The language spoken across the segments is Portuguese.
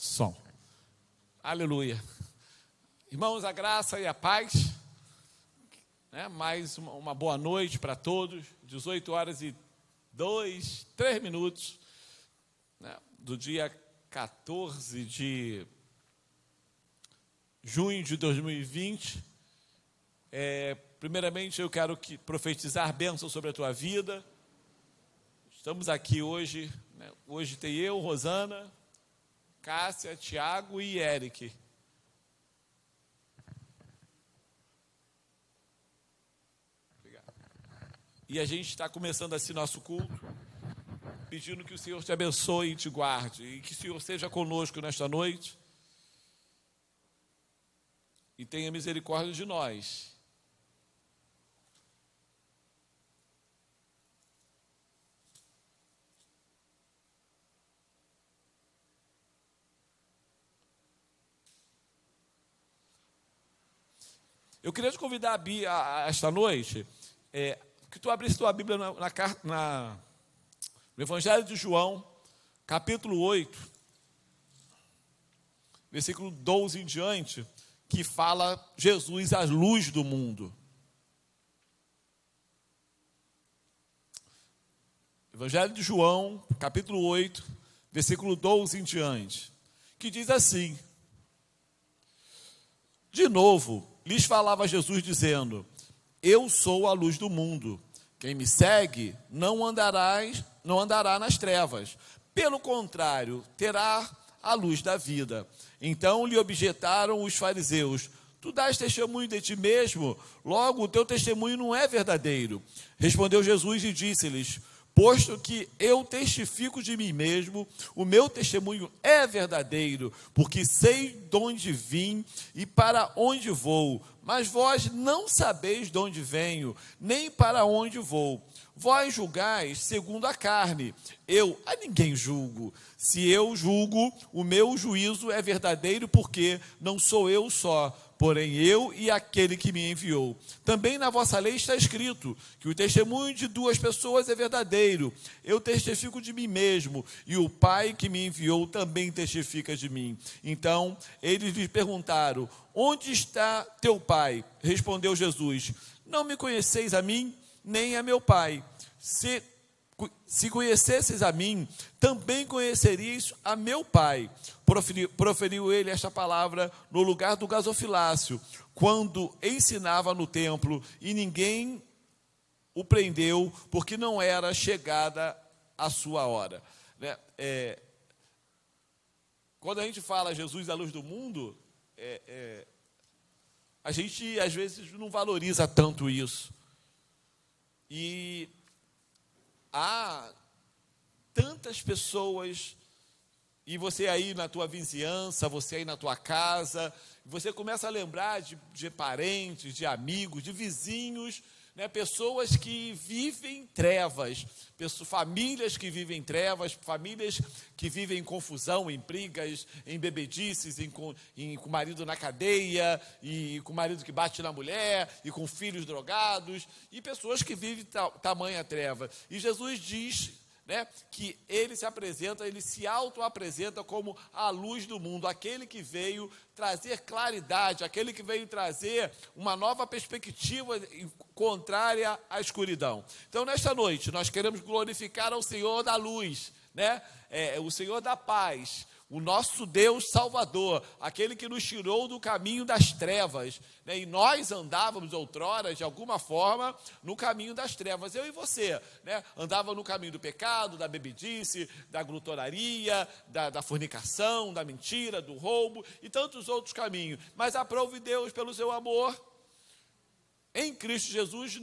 Som. Aleluia. Irmãos, a graça e a paz, né? Mais uma boa noite para todos. 18 horas e 3 minutos, né? Do dia 14 de junho de 2020. Primeiramente, eu quero profetizar bênção sobre a tua vida. Estamos aqui hoje, né? Hoje tem eu, Rosana, Cássia, Tiago e Eric. Obrigado. E a gente está começando assim nosso culto, pedindo que o Senhor te abençoe e te guarde, e que o Senhor seja conosco nesta noite, e tenha misericórdia de nós. Eu queria te convidar, esta noite, que tu abrisse tua Bíblia no Evangelho de João, capítulo 8, versículo 12 em diante, que fala Jesus, a luz do mundo. Evangelho de João, capítulo 8, versículo 12 em diante, que diz assim: de novo, lhes falava Jesus dizendo: eu sou a luz do mundo. Quem me segue não andará nas trevas. Pelo contrário, terá a luz da vida. Então lhe objetaram os fariseus: tu dás testemunho de ti mesmo, logo o teu testemunho não é verdadeiro. Respondeu Jesus e disse-lhes: posto que eu testifico de mim mesmo, o meu testemunho é verdadeiro, porque sei de onde vim e para onde vou, mas vós não sabeis de onde venho, nem para onde vou. Vós julgais segundo a carne, eu a ninguém julgo. Se eu julgo, o meu juízo é verdadeiro, porque não sou eu só, porém eu e aquele que me enviou. Também na vossa lei está escrito que o testemunho de duas pessoas é verdadeiro. Eu testifico de mim mesmo, e o Pai que me enviou também testifica de mim. Então eles lhe perguntaram: onde está teu Pai? Respondeu Jesus: não me conheceis a mim, nem a meu Pai. Se conhecesseis a mim, também conheceríeis a meu Pai. Proferiu ele esta palavra no lugar do gasofilácio, quando ensinava no templo, e ninguém o prendeu, porque não era chegada a sua hora. Quando a gente fala Jesus, a luz do mundo, a gente às vezes não valoriza tanto isso. E há tantas pessoas, e você aí na tua vizinhança, você aí na tua casa, você começa a lembrar de parentes, de amigos, de vizinhos, né? Pessoas que vivem trevas, famílias que vivem trevas, famílias que vivem em confusão, em brigas, em bebedices, com o marido na cadeia, e com o marido que bate na mulher, e com filhos drogados, e pessoas que vivem tamanha treva. E Jesus diz, né, que ele se auto-apresenta como a luz do mundo, aquele que veio trazer claridade, aquele que veio trazer uma nova perspectiva contrária à escuridão. Então, nesta noite, nós queremos glorificar ao Senhor da luz, né? O Senhor da paz, o nosso Deus Salvador, aquele que nos tirou do caminho das trevas, né? E nós andávamos outrora, de alguma forma, no caminho das trevas, eu e você, né? Andava no caminho do pecado, da bebedice, da glutonaria, da fornicação, da mentira, do roubo e tantos outros caminhos. Mas aprove Deus, pelo seu amor, em Cristo Jesus,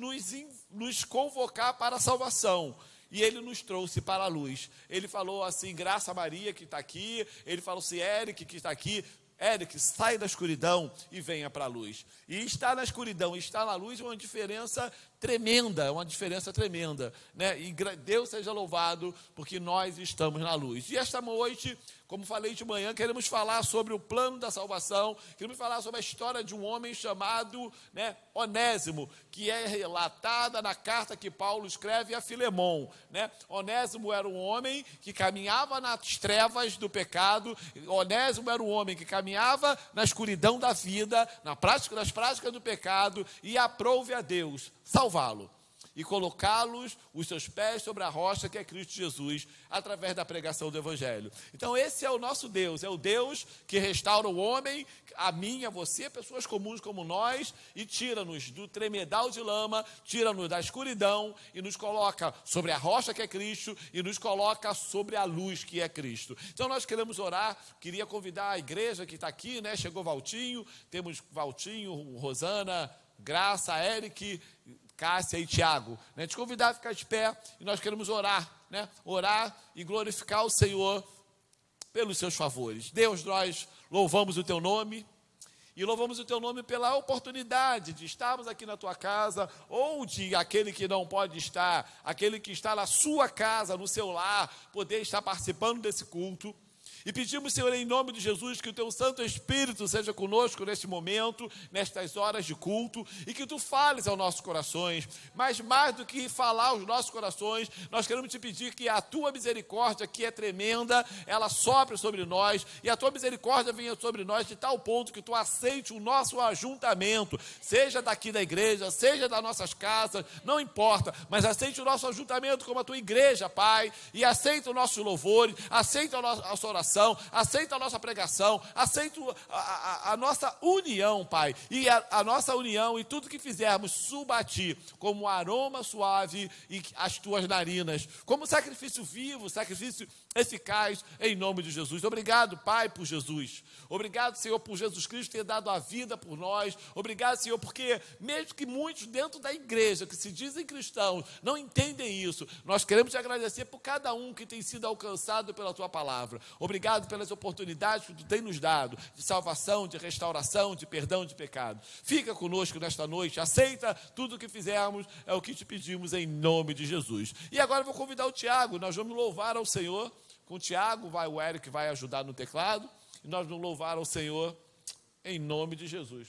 nos convocar para a salvação. E ele nos trouxe para a luz. Ele falou assim: graça a Maria que está aqui. Ele falou assim: Eric que está aqui. Eric, sai da escuridão e venha para a luz. E estar na escuridão e estar na luz é uma diferença tremenda, é uma diferença tremenda, né? E Deus seja louvado, porque nós estamos na luz. E esta noite, como falei de manhã, queremos falar sobre o plano da salvação, queremos falar sobre a história de um homem chamado, né, Onésimo, que é relatada na carta que Paulo escreve a Filemon, né? Onésimo era um homem que caminhava nas trevas do pecado, Onésimo era um homem que caminhava na escuridão da vida, nas práticas do pecado, e aprouve a Deus salvá-lo e colocá-los, os seus pés sobre a rocha que é Cristo Jesus, através da pregação do Evangelho. Então esse é o nosso Deus, é o Deus que restaura o homem, a mim, a você, pessoas comuns como nós, e tira-nos do tremedal de lama, tira-nos da escuridão, e nos coloca sobre a rocha que é Cristo, e nos coloca sobre a luz que é Cristo. Então nós queremos orar, queria convidar a igreja que está aqui, né? Chegou Valtinho, temos Valtinho, Rosana, Graça, Eric, Cássia e Tiago, né? Te convidar a ficar de pé, e nós queremos orar, né? Orar e glorificar o Senhor pelos seus favores. Deus, nós louvamos o teu nome, e louvamos o teu nome pela oportunidade de estarmos aqui na tua casa, ou de aquele que não pode estar, aquele que está na sua casa, no seu lar, poder estar participando desse culto. E pedimos, Senhor, em nome de Jesus, que o teu Santo Espírito seja conosco neste momento, nestas horas de culto, e que tu fales aos nossos corações. Mas mais do que falar aos nossos corações, nós queremos te pedir que a tua misericórdia, que é tremenda, ela sopre sobre nós, e a tua misericórdia venha sobre nós de tal ponto que tu aceite o nosso ajuntamento, seja daqui da igreja, seja das nossas casas, não importa, mas aceite o nosso ajuntamento como a tua igreja, Pai, e aceita os nossos louvores, aceita a nossa oração, aceita a nossa pregação, aceita a nossa união, Pai, e a nossa união e tudo que fizermos suba a Ti, como um aroma suave e as Tuas narinas, como sacrifício vivo, sacrifício eficaz, em nome de Jesus. Obrigado, Pai, por Jesus. Obrigado, Senhor, por Jesus Cristo ter dado a vida por nós. Obrigado, Senhor, porque mesmo que muitos dentro da igreja, que se dizem cristãos, não entendem isso, nós queremos te agradecer por cada um que tem sido alcançado pela Tua palavra. Obrigado pelas oportunidades que Tu tem nos dado, de salvação, de restauração, de perdão de pecado. Fica conosco nesta noite, aceita tudo o que fizermos, é o que te pedimos em nome de Jesus. E agora eu vou convidar o Tiago, nós vamos louvar ao Senhor. Com o Tiago, o Eric vai ajudar no teclado, e nós vamos louvar ao Senhor em nome de Jesus.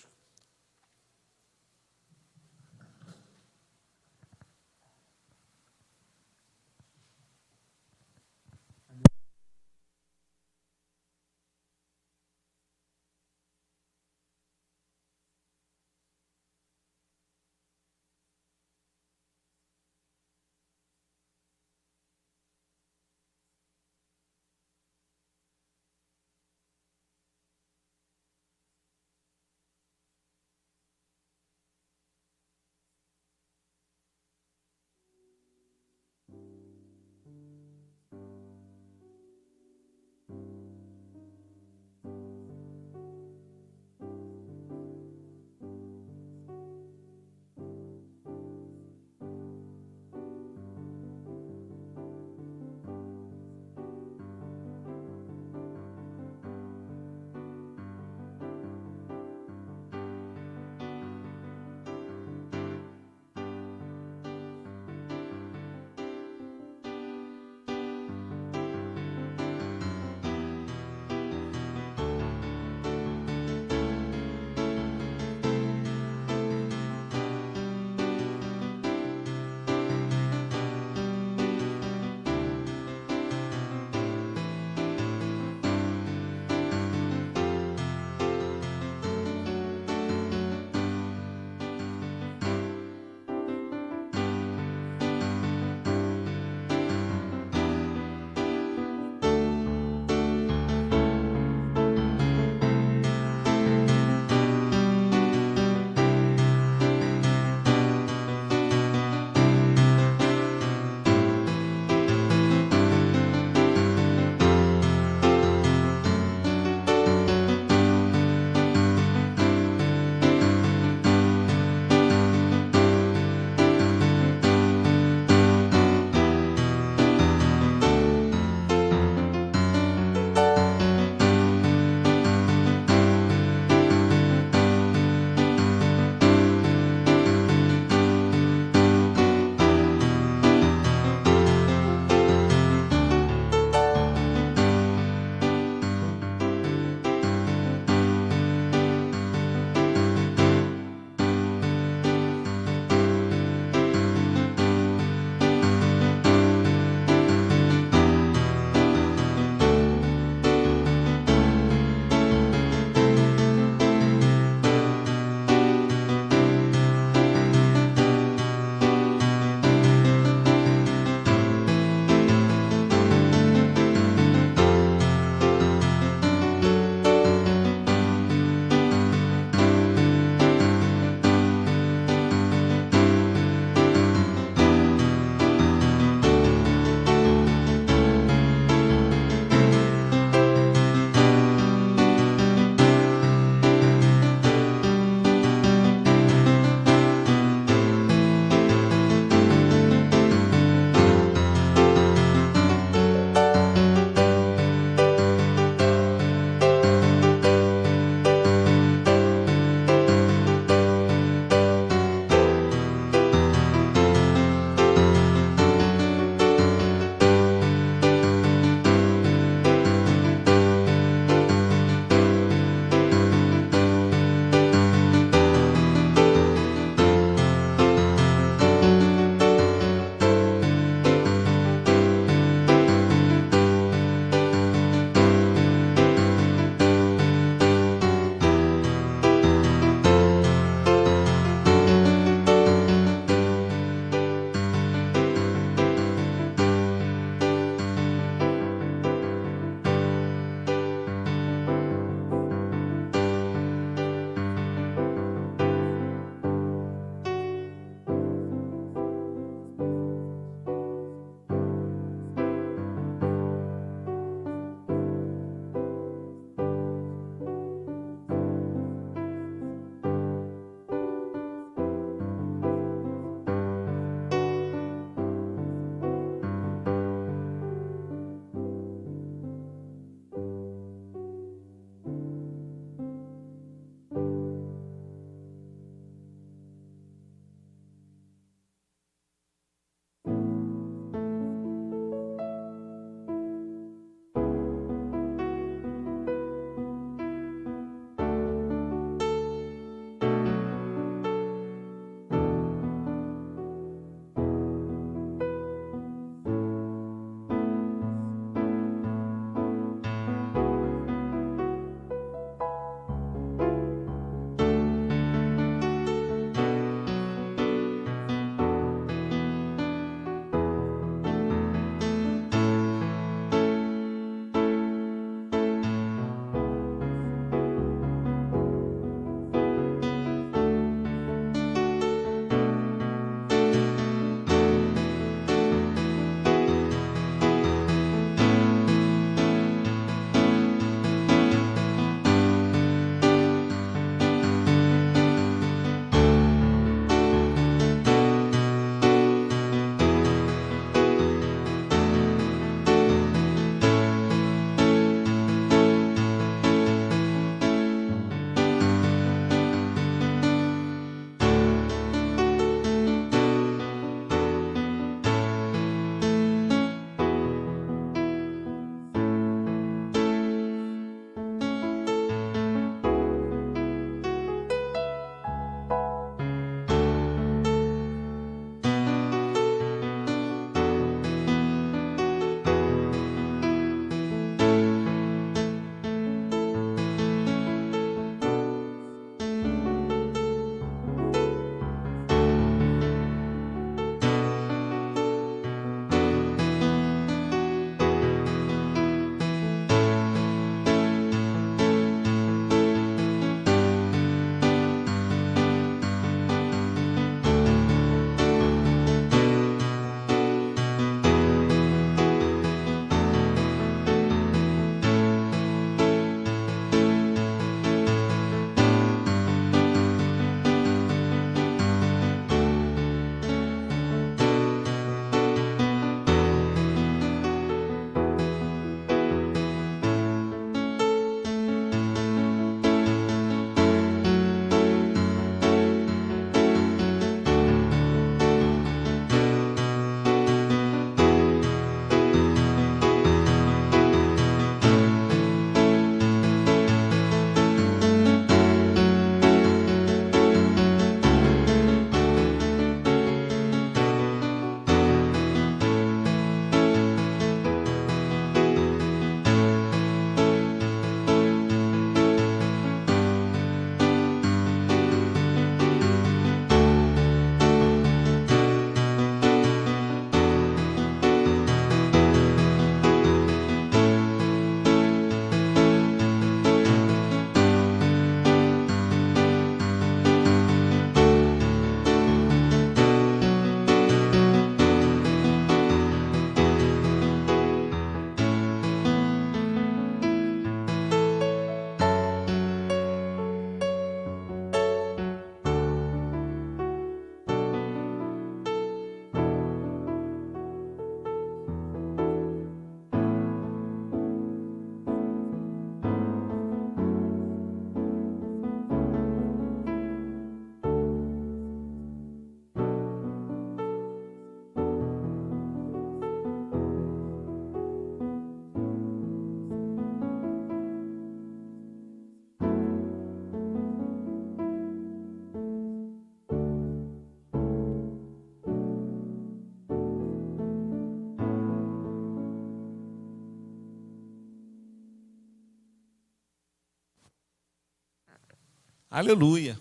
Aleluia.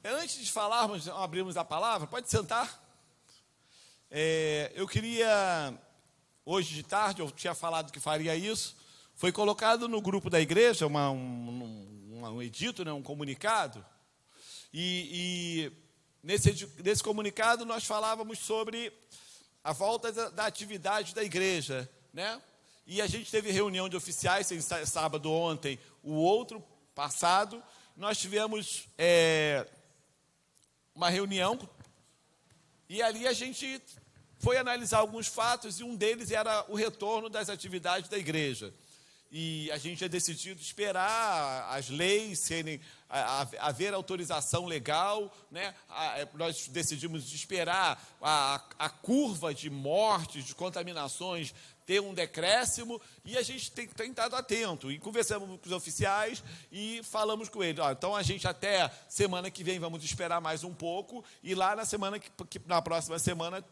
Antes de falarmos, abrirmos a palavra, pode sentar. Eu queria, hoje de tarde, eu tinha falado que faria isso, foi colocado no grupo da igreja um edito, né, um comunicado, e nesse comunicado nós falávamos sobre a volta da atividade da igreja, né? E a gente teve reunião de oficiais, sábado ontem, o outro passado, nós tivemos uma reunião, e ali a gente foi analisar alguns fatos, e um deles era o retorno das atividades da igreja. E a gente tinha decidido esperar as leis serem, haver autorização legal, né? Nós decidimos esperar a curva de mortes, de contaminações, ter um decréscimo, e a gente tem estado atento, e conversamos com os oficiais, e falamos com eles, então a gente até semana que vem vamos esperar mais um pouco, e lá na próxima semana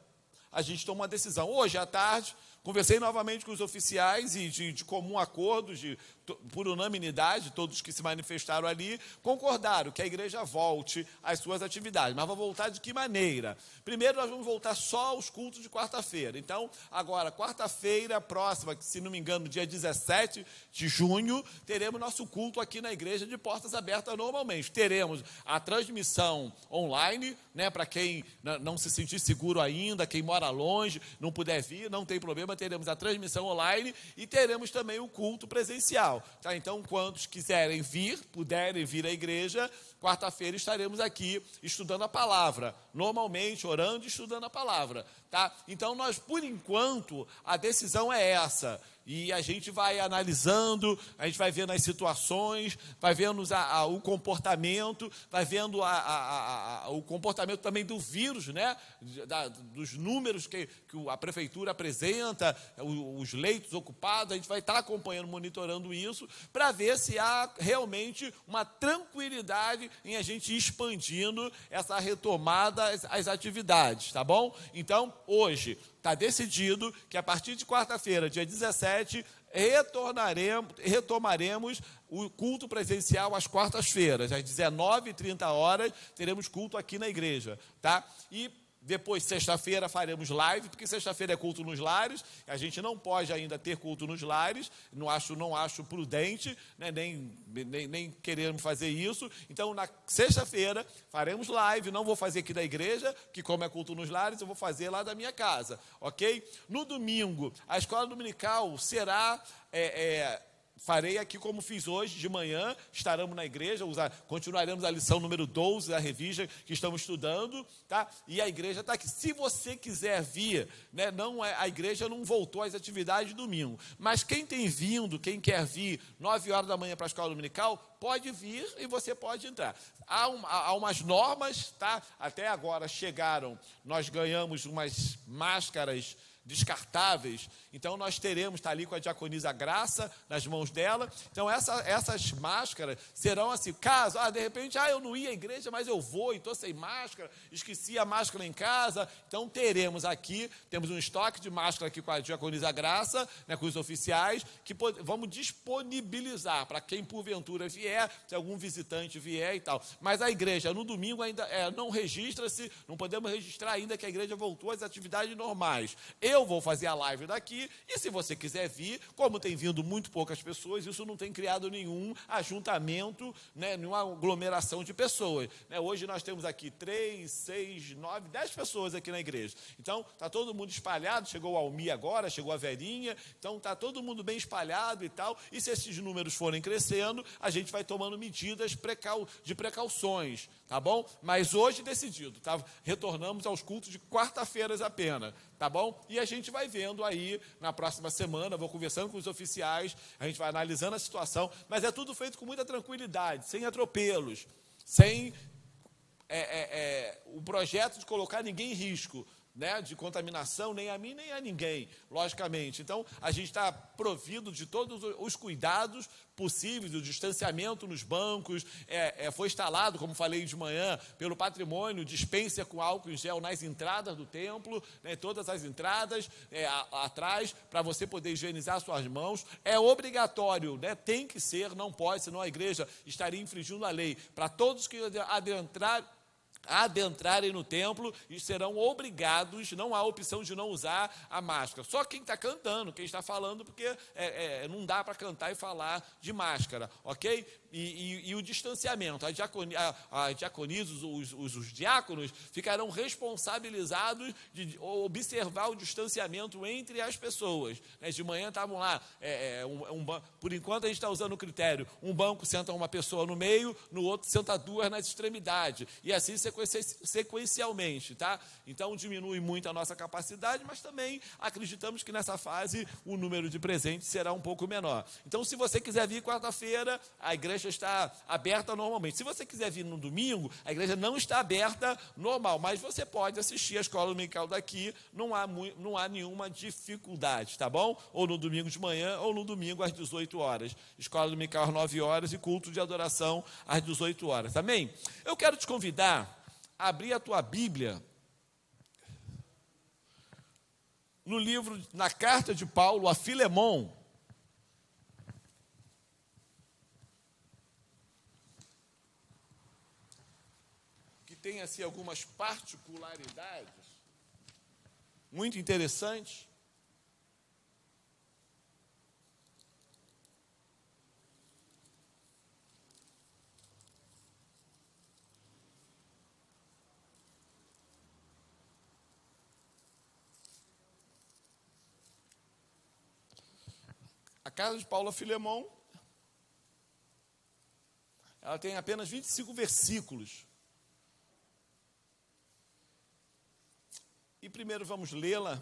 a gente toma uma decisão. Hoje à tarde, conversei novamente com os oficiais e de comum acordo, por unanimidade, todos que se manifestaram ali, concordaram que a igreja volte às suas atividades. Mas vai voltar de que maneira? Primeiro, nós vamos voltar só aos cultos de quarta-feira. Então, agora, quarta-feira próxima, que, se não me engano, dia 17 de junho, teremos nosso culto aqui na igreja de portas abertas normalmente. Teremos a transmissão online, né, para quem não se sentir seguro ainda, quem mora longe, não puder vir, não tem problema, teremos a transmissão online e teremos também o culto presencial. Tá? Então, quantos quiserem vir, puderem vir à igreja, quarta-feira estaremos aqui estudando a palavra, normalmente orando e estudando a palavra. Tá? Então, nós, por enquanto, a decisão é essa. E a gente vai analisando, a gente vai vendo as situações, vai vendo o comportamento, vai vendo o comportamento também do vírus, né? Dos números que a prefeitura apresenta, os leitos ocupados, a gente vai estar acompanhando, monitorando isso, para ver se há realmente uma tranquilidade em a gente ir expandindo essa retomada às atividades, tá bom? Então, hoje está decidido que a partir de quarta-feira, dia 17, retomaremos o culto presencial às quartas-feiras, às 19h30, teremos culto aqui na igreja, tá? E depois, sexta-feira, faremos live, porque sexta-feira é culto nos lares, a gente não pode ainda ter culto nos lares, não acho prudente, né, nem queremos fazer isso. Então, na sexta-feira, faremos live, não vou fazer aqui da igreja, que como é culto nos lares, eu vou fazer lá da minha casa, ok? No domingo, a escola dominical será... farei aqui como fiz hoje de manhã, estaremos na igreja, continuaremos a lição número 12 da revista que estamos estudando, tá? E a igreja está aqui. Se você quiser vir, né, a igreja não voltou às atividades de domingo, mas quem tem vindo, quem quer vir 9h da manhã para a escola dominical, pode vir e você pode entrar. Há umas normas, tá? Até agora chegaram, nós ganhamos umas máscaras descartáveis, então nós teremos, está ali com a diaconisa Graça nas mãos dela, então essas máscaras serão assim, caso, de repente, eu não ia à igreja, mas eu vou e estou sem máscara, esqueci a máscara em casa, então temos um estoque de máscara aqui com a diaconisa Graça, né, com os oficiais, que vamos disponibilizar para quem porventura vier, se algum visitante vier e tal, mas a igreja no domingo ainda não registra-se, não podemos registrar ainda que a igreja voltou às atividades normais. Eu vou fazer a live daqui, e se você quiser vir, como tem vindo muito poucas pessoas, isso não tem criado nenhum ajuntamento, né, nenhuma aglomeração de pessoas. Né? Hoje nós temos aqui 3, 6, 9, 10 pessoas aqui na igreja. Então, está todo mundo espalhado, chegou o Almi agora, chegou a Verinha, então está todo mundo bem espalhado e tal, e se esses números forem crescendo, a gente vai tomando medidas de precauções, tá bom? Mas hoje decidido, tá? Retornamos aos cultos de quarta-feiras apenas, tá bom? E a gente vai vendo aí, na próxima semana, vou conversando com os oficiais, a gente vai analisando a situação, mas é tudo feito com muita tranquilidade, sem atropelos, sem o projeto de colocar ninguém em risco, né, de contaminação, nem a mim, nem a ninguém, logicamente. Então, a gente está provido de todos os cuidados possíveis, o distanciamento nos bancos, foi instalado, como falei de manhã, pelo patrimônio, dispensa com álcool em gel nas entradas do templo, né, todas as entradas atrás, para você poder higienizar suas mãos. É obrigatório, né, tem que ser, não pode, senão a igreja estaria infringindo a lei. Para todos que adentrarem no templo e serão obrigados, não há opção de não usar a máscara. Só quem está cantando, quem está falando, porque não dá para cantar e falar de máscara, ok? E o distanciamento, a diaconisa, os diáconos ficarão responsabilizados de observar o distanciamento entre as pessoas. De manhã estavam lá, por enquanto a gente está usando o critério, um banco senta uma pessoa no meio, no outro senta duas nas extremidades, e assim sequencialmente, tá? Então diminui muito a nossa capacidade, mas também acreditamos que nessa fase o número de presentes será um pouco menor. Então, se você quiser vir quarta-feira, a igreja está aberta normalmente. Se você quiser vir no domingo, a igreja não está aberta normal, mas você pode assistir a escola dominical daqui, não há nenhuma dificuldade, tá bom? Ou no domingo de manhã, ou no domingo às 18 horas. Escola dominical às 9 horas e culto de adoração às 18 horas, amém? Eu quero te convidar a abrir a tua Bíblia no livro, na carta de Paulo a Filemon, tem assim algumas particularidades muito interessantes. A carta de Paulo a Filemon, ela tem apenas 25 versículos. E primeiro vamos lê-la,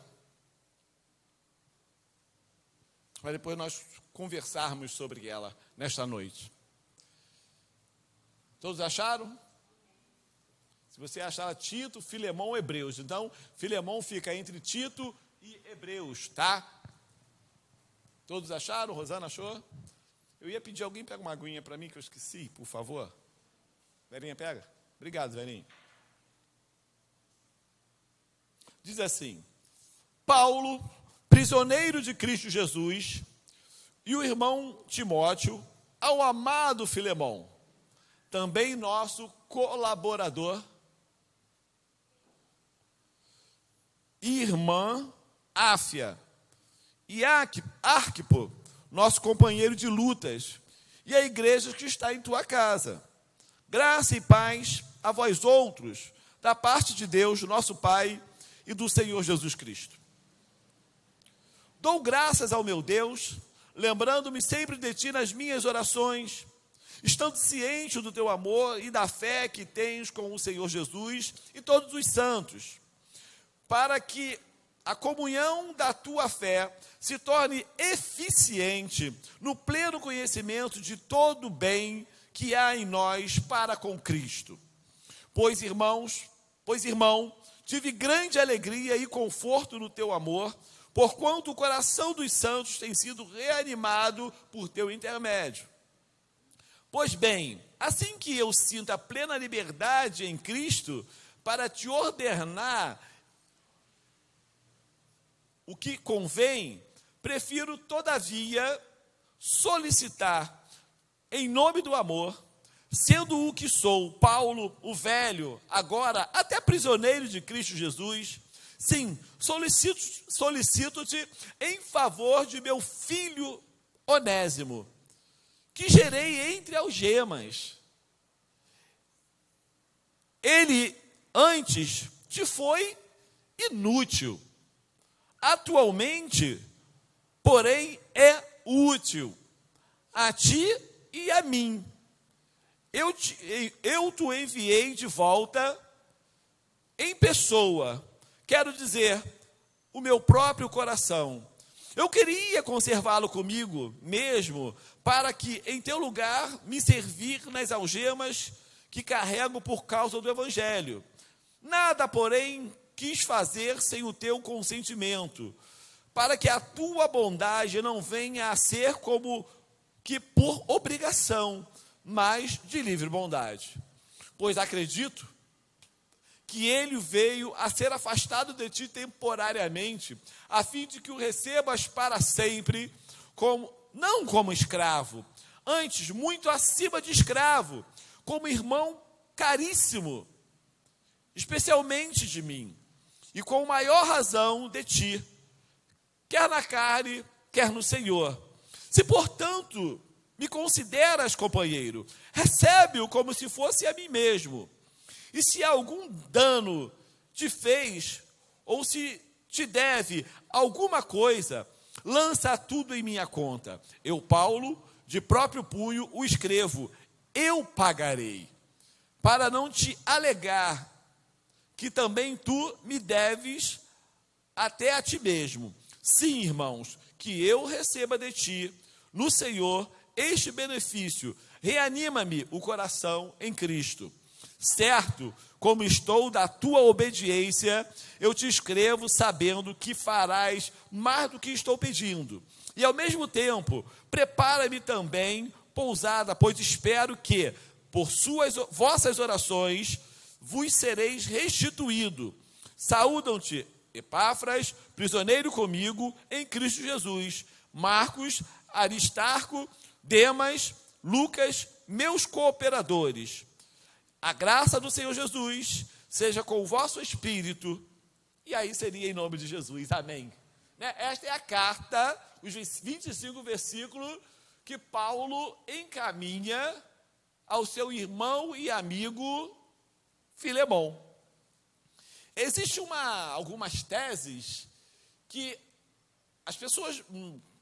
para depois nós conversarmos sobre ela nesta noite. Todos acharam? Se você achar Tito, Filemon, Hebreus. Então, Filemon fica entre Tito e Hebreus, tá? Todos acharam? Rosana achou? Eu ia pedir alguém pega uma aguinha para mim, que eu esqueci, por favor. Verinha, pega. Obrigado, Verinha. Diz assim: Paulo, prisioneiro de Cristo Jesus, e o irmão Timóteo, ao amado Filemon, também nosso colaborador, e irmã Áfia, e Arquipo, nosso companheiro de lutas, e a igreja que está em tua casa. Graça e paz a vós outros, da parte de Deus, nosso Pai, e do Senhor Jesus Cristo. Dou graças ao meu Deus, lembrando-me sempre de ti nas minhas orações, estando ciente do teu amor e da fé que tens com o Senhor Jesus e todos os santos, para que a comunhão da tua fé se torne eficiente no pleno conhecimento de todo o bem que há em nós para com Cristo. Pois, irmão, tive grande alegria e conforto no teu amor, porquanto o coração dos santos tem sido reanimado por teu intermédio. Pois bem, assim que eu sinta plena liberdade em Cristo para te ordenar o que convém, prefiro, todavia, solicitar, em nome do amor, sendo o que sou, Paulo, o velho, agora até prisioneiro de Cristo Jesus, sim, solicito-te em favor de meu filho Onésimo, que gerei entre algemas. Ele antes te foi inútil, atualmente, porém, é útil a ti e a mim. Eu te enviei de volta em pessoa, quero dizer, o meu próprio coração. Eu queria conservá-lo comigo mesmo, para que, em teu lugar, me servir nas algemas que carrego por causa do Evangelho. Nada, porém, quis fazer sem o teu consentimento, para que a tua bondade não venha a ser como que por obrigação, mas de livre bondade. Pois acredito que ele veio a ser afastado de ti temporariamente, a fim de que o recebas para sempre, não como escravo, antes muito acima de escravo, como irmão caríssimo, especialmente de mim, e com maior razão de ti, quer na carne, quer no Senhor. Se, portanto, me consideras companheiro, recebe-o como se fosse a mim mesmo. E se algum dano te fez, ou se te deve alguma coisa, lança tudo em minha conta. Eu, Paulo, de próprio punho, o escrevo, eu pagarei, para não te alegar que também tu me deves até a ti mesmo. Sim, irmãos, que eu receba de ti, no Senhor, este benefício. Reanima-me o coração em Cristo. Certo, como estou da tua obediência, eu te escrevo sabendo que farás mais do que estou pedindo. E ao mesmo tempo, prepara-me também pousada, pois espero que, por vossas orações, vos sereis restituído. Saúdam-te, Epáfras, prisioneiro comigo em Cristo Jesus, Marcos, Aristarco, Demas, Lucas, meus cooperadores. A graça do Senhor Jesus seja com o vosso espírito. E aí seria em nome de Jesus, amém. Esta é a carta, os 25 versículos que Paulo encaminha ao seu irmão e amigo Filemão. Existem algumas teses que as pessoas,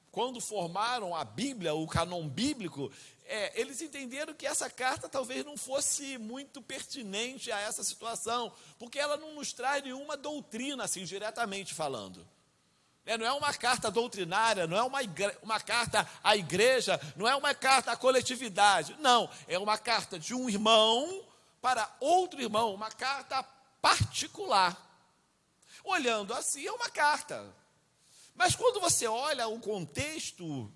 quando formaram a Bíblia, o cânon bíblico, eles entenderam que essa carta talvez não fosse muito pertinente a essa situação, porque ela não nos traz nenhuma doutrina, assim, diretamente falando. Não é uma carta doutrinária, não é uma carta à igreja, não é uma carta à coletividade. Não, é uma carta de um irmão para outro irmão, uma carta particular. Olhando assim, é uma carta. Mas quando você olha o contexto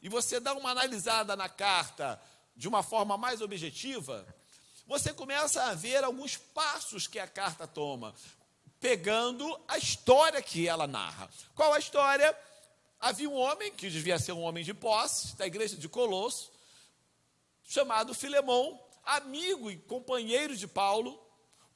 e você dá uma analisada na carta de uma forma mais objetiva, você começa a ver alguns passos que a carta toma, pegando a história que ela narra. Qual a história? Havia um homem, que devia ser um homem de posse, da igreja de Colosso, chamado Filemão, amigo e companheiro de Paulo.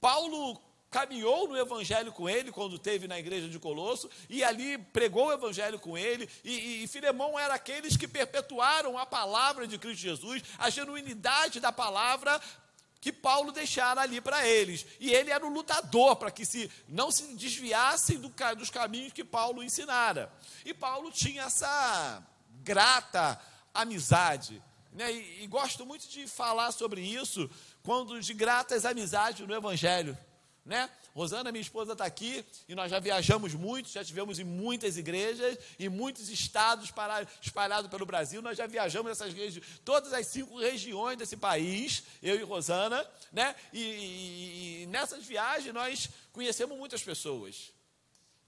Paulo caminhou no evangelho com ele, quando esteve na igreja de Colosso, e ali pregou o evangelho com ele, e Filemão era aqueles que perpetuaram a palavra de Cristo Jesus, a genuinidade da palavra que Paulo deixara ali para eles, e ele era o lutador para que não se desviassem dos caminhos que Paulo ensinara, e Paulo tinha essa grata amizade, e gosto muito de falar sobre isso, quando de gratas amizades no evangelho, Rosana, minha esposa, está aqui, e nós já viajamos muito, já estivemos em muitas igrejas, em muitos estados espalhados pelo Brasil, nós já viajamos nessas igrejas, todas as 5 regiões desse país, eu e Rosana, e nessas viagens nós conhecemos muitas pessoas,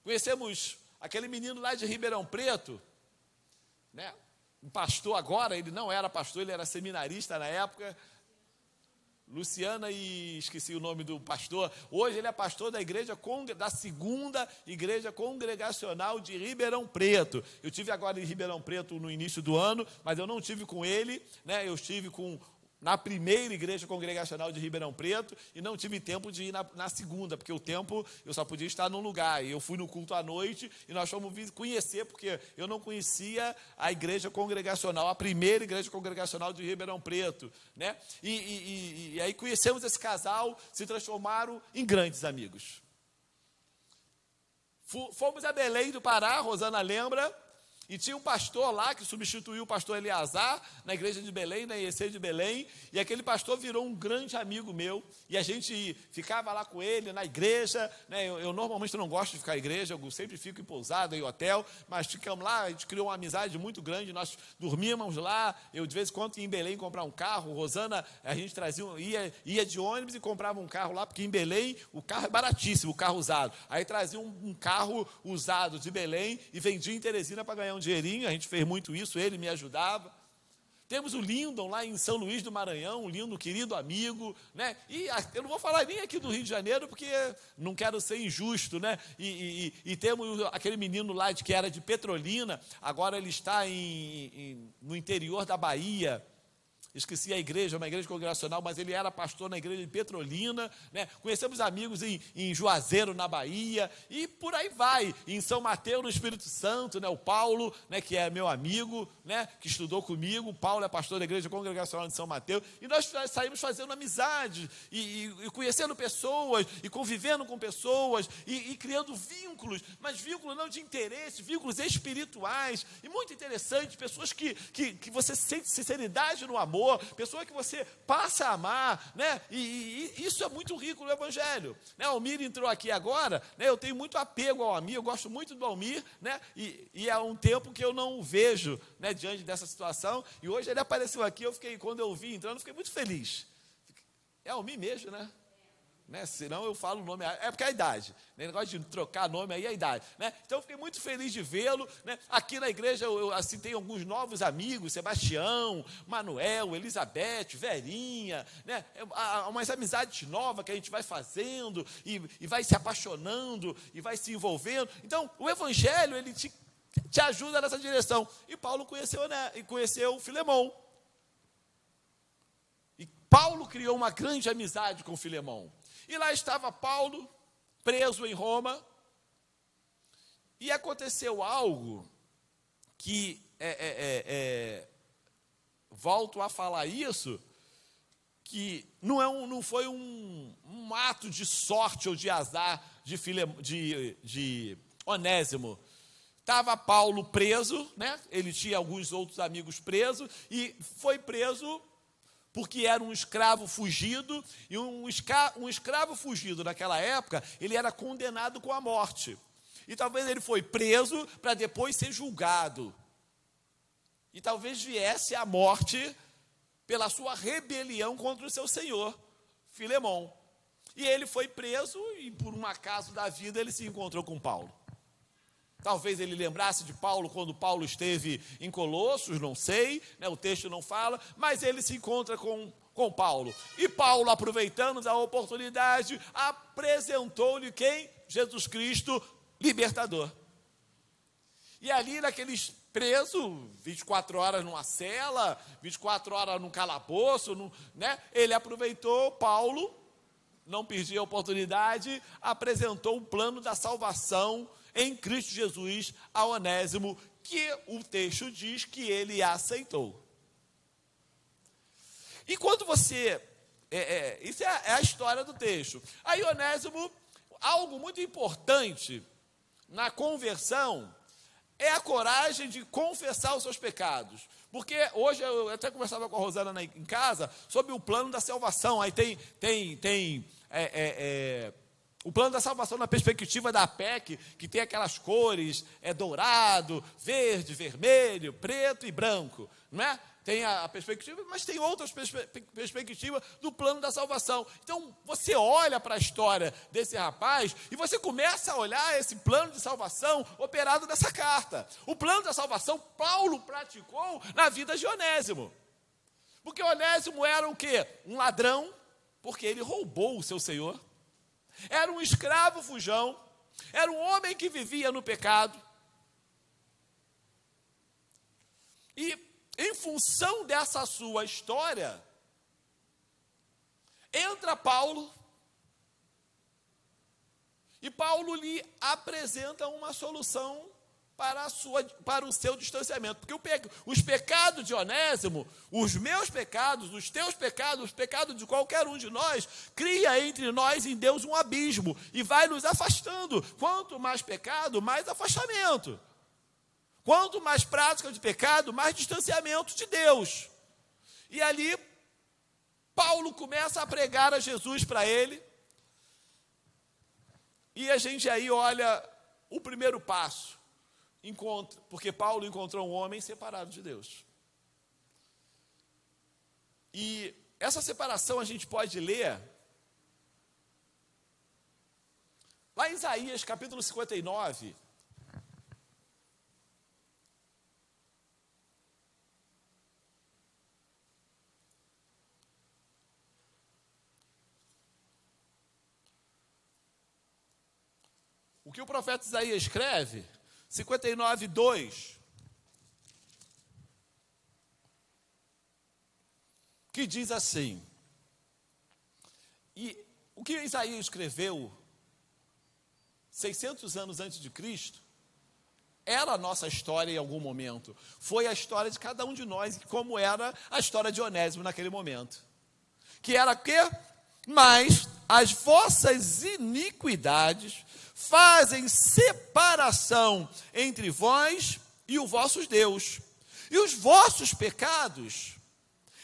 conhecemos aquele menino lá de Ribeirão Preto, um pastor agora, ele não era pastor, ele era seminarista na época, Luciana, e esqueci o nome do pastor, hoje ele é pastor da segunda igreja congregacional de Ribeirão Preto. Eu tive agora em Ribeirão Preto no início do ano, mas eu não tive com ele, eu estive na primeira igreja congregacional de Ribeirão Preto, e não tive tempo de ir na segunda, porque o tempo eu só podia estar num lugar, e eu fui no culto à noite, e nós fomos conhecer, porque eu não conhecia a igreja congregacional, a primeira igreja congregacional de Ribeirão Preto, e aí conhecemos esse casal, se transformaram em grandes amigos. Fomos a Belém do Pará, Rosana lembra, E tinha um pastor lá que substituiu o pastor Eleazar na igreja de Belém, na IEC de Belém, e aquele pastor virou um grande amigo meu, e a gente ficava lá com ele na igreja, né? Eu normalmente não gosto de ficar em igreja, eu sempre fico em pousada, em hotel, mas ficamos lá, a gente criou uma amizade muito grande, nós dormíamos lá, eu de vez em quando ia em Belém comprar um carro, Rosana, a gente ia de ônibus e comprava um carro lá, porque em Belém o carro é baratíssimo, o carro usado, aí trazia um carro usado de Belém e vendia em Teresina para ganhar um dinheirinho, a gente fez muito isso, ele me ajudava. Temos o Lindon lá em São Luís do Maranhão, um lindo, querido amigo, né? E eu não vou falar nem aqui do Rio de Janeiro, porque não quero ser injusto, né? E temos aquele menino lá que era de Petrolina, agora ele está no interior da Bahia. Esqueci a igreja, uma igreja congregacional, mas ele era pastor na igreja de Petrolina, né? Conhecemos amigos em Juazeiro, na Bahia, e por aí vai, em São Mateus, no Espírito Santo, né? O Paulo, né, que é meu amigo, né, que estudou comigo, o Paulo é pastor da igreja congregacional de São Mateus, e nós saímos fazendo amizade, e conhecendo pessoas, e convivendo com pessoas, e criando vínculos, mas vínculos não de interesse, vínculos espirituais, e muito interessante, pessoas que você sente sinceridade no amor, pessoa que você passa a amar, né? E isso é muito rico no Evangelho, né? O Almir entrou aqui agora, né? Eu tenho muito apego ao Almir, eu gosto muito do Almir, né? E há um tempo que eu não o vejo, né, diante dessa situação, e hoje ele apareceu aqui, quando eu vi entrando, eu fiquei muito feliz. É Almir mesmo, né? Senão eu falo o nome, é porque é a idade, né? Negócio de trocar nome aí é a idade, né? Então eu fiquei muito feliz de vê-lo, né? Aqui na igreja eu assim, tenho alguns novos amigos, Sebastião, Manuel, Elizabeth, Verinha, né? Há umas amizades novas que a gente vai fazendo e vai se apaixonando e vai se envolvendo. Então o Evangelho, ele te ajuda nessa direção. E Paulo conheceu Filemão. E Paulo criou uma grande amizade com Filemão. E lá estava Paulo, preso em Roma, e aconteceu algo que, volto a falar isso, que não foi um ato de sorte ou de azar de Onésimo. Estava Paulo preso, né? Ele tinha alguns outros amigos presos, e foi preso porque era um escravo fugido, e um escravo fugido naquela época, ele era condenado com a morte. E talvez ele foi preso para depois ser julgado. E talvez viesse a morte pela sua rebelião contra o seu senhor, Filemão. E ele foi preso e, por um acaso da vida, ele se encontrou com Paulo. Talvez ele lembrasse de Paulo quando Paulo esteve em Colossos, não sei, né, o texto não fala, mas ele se encontra com Paulo. E Paulo, aproveitando a oportunidade, apresentou-lhe quem? Jesus Cristo, libertador. E ali naqueles preso, 24 horas numa cela, 24 horas num calabouço, né, ele aproveitou Paulo, não perdia a oportunidade, apresentou o plano da salvação em Cristo Jesus a Onésimo, que o texto diz que ele aceitou. E quando você... isso é a história do texto. Aí Onésimo, algo muito importante na conversão, é a coragem de confessar os seus pecados. Porque hoje, eu até conversava com a Rosana em casa, sobre o plano da salvação. Aí tem o plano da salvação na perspectiva da PEC, que tem aquelas cores, dourado, verde, vermelho, preto e branco, não é? Tem a perspectiva, mas tem outras perspectivas do plano da salvação. Então, você olha para a história desse rapaz e você começa a olhar esse plano de salvação operado nessa carta. O plano da salvação, Paulo praticou na vida de Onésimo. Porque Onésimo era o quê? Um ladrão, porque ele roubou o seu senhor. Era um escravo fujão, era um homem que vivia no pecado. E, em função dessa sua história, entra Paulo, e Paulo lhe apresenta uma solução para o seu distanciamento. Porque os pecados de Onésimo, os meus pecados, os teus pecados, os pecados de qualquer um de nós, cria entre nós em Deus um abismo e vai nos afastando. Quanto mais pecado, mais afastamento. Quanto mais prática de pecado, mais distanciamento de Deus. E ali, Paulo começa a pregar a Jesus para ele. E a gente aí olha o primeiro passo. Porque Paulo encontrou um homem separado de Deus. E essa separação a gente pode ler lá em Isaías, capítulo 59. O que o profeta Isaías escreve, 59, 2, que diz assim, e o que Isaías escreveu 600 anos antes de Cristo, era a nossa história em algum momento, foi a história de cada um de nós, como era a história de Onésimo naquele momento, que era o quê? Mas as vossas iniquidades fazem separação entre vós e o vosso Deus, e os vossos pecados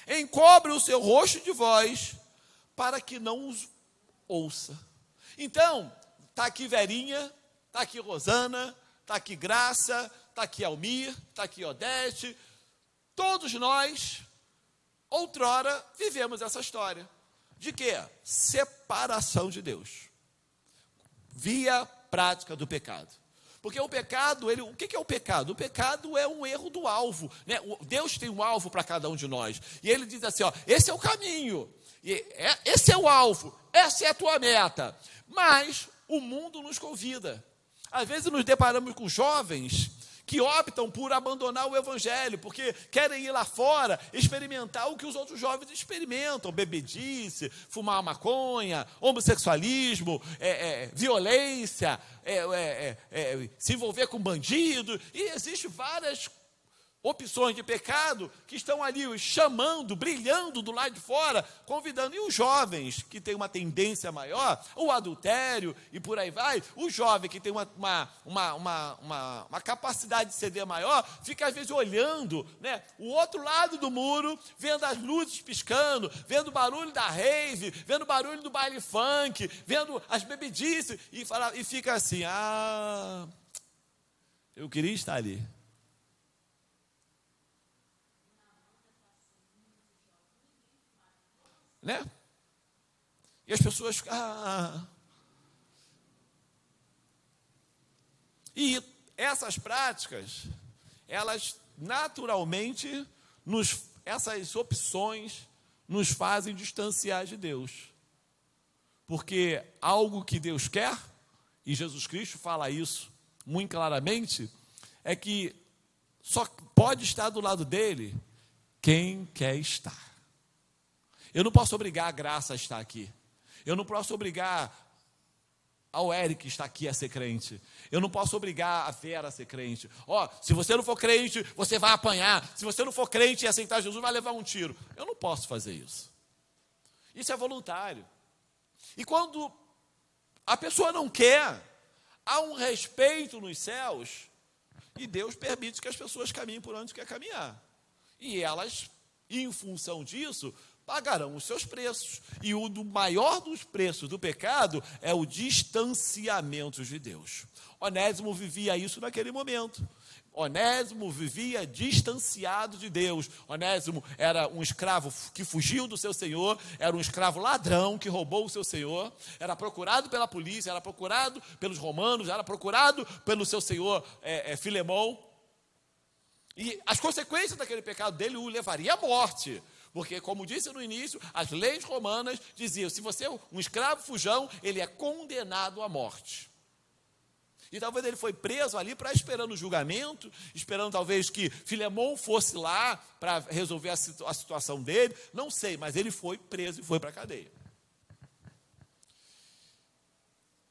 encobrem o seu rosto de vós, para que não os ouça. Então, está aqui Verinha, está aqui Rosana, está aqui Graça, está aqui Almir, está aqui Odete, todos nós, outrora, vivemos essa história. De quê? Separação de Deus. Via prática do pecado. Porque o pecado, o que é o pecado? O pecado é um erro do alvo, né? Deus tem um alvo para cada um de nós. E ele diz assim, esse é o caminho, esse é o alvo, essa é a tua meta. Mas o mundo nos convida. Às vezes nos deparamos com jovens que optam por abandonar o evangelho, porque querem ir lá fora, experimentar o que os outros jovens experimentam, bebedice, fumar maconha, homossexualismo, violência, se envolver com bandido, e existem várias opções de pecado que estão ali chamando, brilhando do lado de fora, convidando. E os jovens que têm uma tendência maior, o adultério e por aí vai, o jovem que tem uma capacidade de ceder maior, fica às vezes olhando, né, o outro lado do muro, vendo as luzes piscando, vendo o barulho da rave, vendo o barulho do baile funk, vendo as bebedices, e fica assim, eu queria estar ali. Né? E as pessoas ficam, E essas práticas, elas naturalmente, essas opções nos fazem distanciar de Deus. Porque algo que Deus quer, e Jesus Cristo fala isso muito claramente, é que só pode estar do lado dele quem quer estar. Eu não posso obrigar a Graça a estar aqui. Eu não posso obrigar ao Eric estar aqui a ser crente. Eu não posso obrigar a Vera a ser crente. Se você não for crente, você vai apanhar. Se você não for crente e aceitar Jesus, vai levar um tiro. Eu não posso fazer isso. Isso é voluntário. E quando a pessoa não quer, há um respeito nos céus, e Deus permite que as pessoas caminhem por onde quer caminhar. E elas, em função disso, pagarão os seus preços. E o maior dos preços do pecado é o distanciamento de Deus. Onésimo vivia isso naquele momento. Onésimo vivia distanciado de Deus. Onésimo era um escravo que fugiu do seu senhor, era um escravo ladrão que roubou o seu senhor, era procurado pela polícia, era procurado pelos romanos, era procurado pelo seu senhor Filemão. E as consequências daquele pecado dele o levaria à morte. Porque, como disse no início, as leis romanas diziam, se você é um escravo fujão, ele é condenado à morte. E talvez ele foi preso ali esperando o julgamento, esperando talvez que Filemão fosse lá para resolver a situação dele, não sei, mas ele foi preso e foi para a cadeia.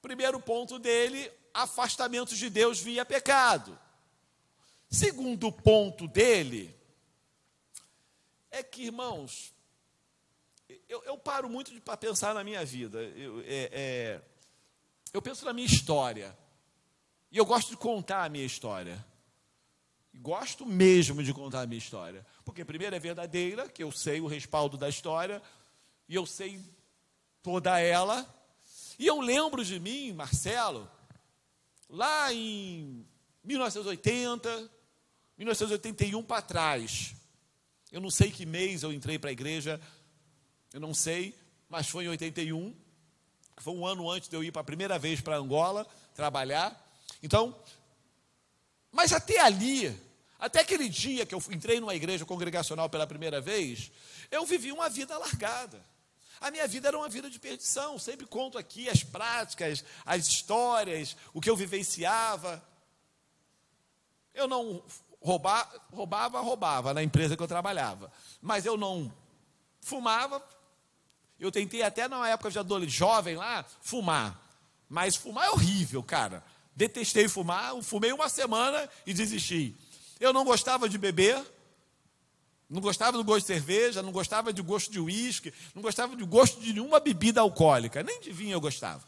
Primeiro ponto dele, afastamento de Deus via pecado. Segundo ponto dele, é que, irmãos, eu paro muito para pensar na minha vida, eu penso na minha história, e eu gosto de contar a minha história. Gosto mesmo de contar a minha história. Porque primeiro é verdadeira, que eu sei o respaldo da história, e eu sei toda ela. E eu lembro de mim, Marcelo, lá em 1980, 1981 para trás. Eu não sei que mês eu entrei para a igreja, eu não sei, mas foi em 81, que foi um ano antes de eu ir para a primeira vez para Angola trabalhar. Então, mas até ali, até aquele dia que eu entrei numa igreja congregacional pela primeira vez, eu vivi uma vida largada. A minha vida era uma vida de perdição. Sempre conto aqui as práticas, as histórias, o que eu vivenciava. Eu não roubava na empresa que eu trabalhava. Mas eu não fumava. Eu tentei até na época de adolescente, jovem lá, fumar. Mas fumar é horrível, cara. Detestei fumar, fumei uma semana e desisti. Eu não gostava de beber, não gostava do gosto de cerveja, não gostava do gosto de uísque, não gostava do gosto de nenhuma bebida alcoólica, nem de vinho eu gostava.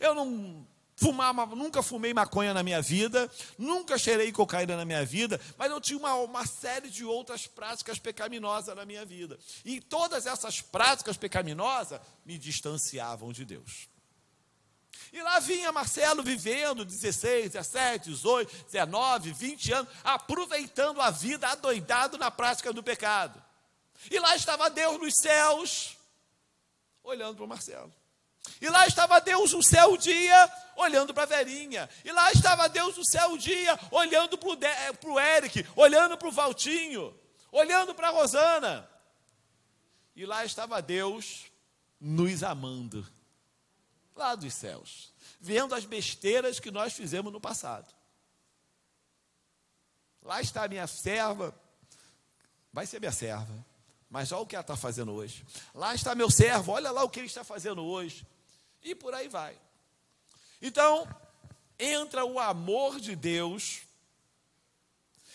Eu não fumava, nunca fumei maconha na minha vida, nunca cheirei cocaína na minha vida, mas eu tinha uma série de outras práticas pecaminosas na minha vida. E todas essas práticas pecaminosas me distanciavam de Deus. E lá vinha Marcelo vivendo 16, 17, 18, 19, 20 anos, aproveitando a vida, adoidado na prática do pecado. E lá estava Deus nos céus, olhando para o Marcelo. E lá estava Deus no céu o dia, olhando para a Verinha. E lá estava Deus no céu o dia, olhando para o Eric, olhando para o Valtinho, olhando para a Rosana. E lá estava Deus nos amando. Lá dos céus, vendo as besteiras que nós fizemos no passado. Lá está a minha serva, vai ser minha serva, mas olha o que ela está fazendo hoje. Lá está meu servo, olha lá o que ele está fazendo hoje. E por aí vai. Então, entra o amor de Deus,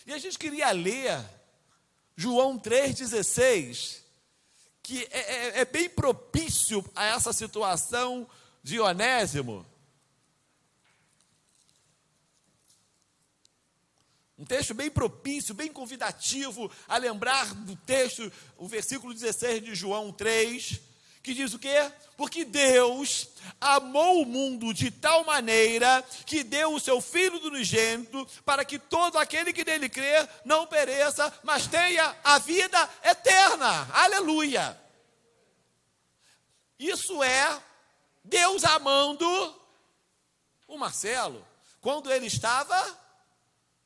e a gente queria ler João 3,16, que é bem propício a essa situação de Onésimo. Um texto bem propício, bem convidativo a lembrar do texto, o versículo 16 de João 3, que diz o quê? Porque Deus amou o mundo de tal maneira que deu o seu Filho unigênito para que todo aquele que nele crer não pereça, mas tenha a vida eterna. Aleluia! Isso é Deus amando o Marcelo quando ele estava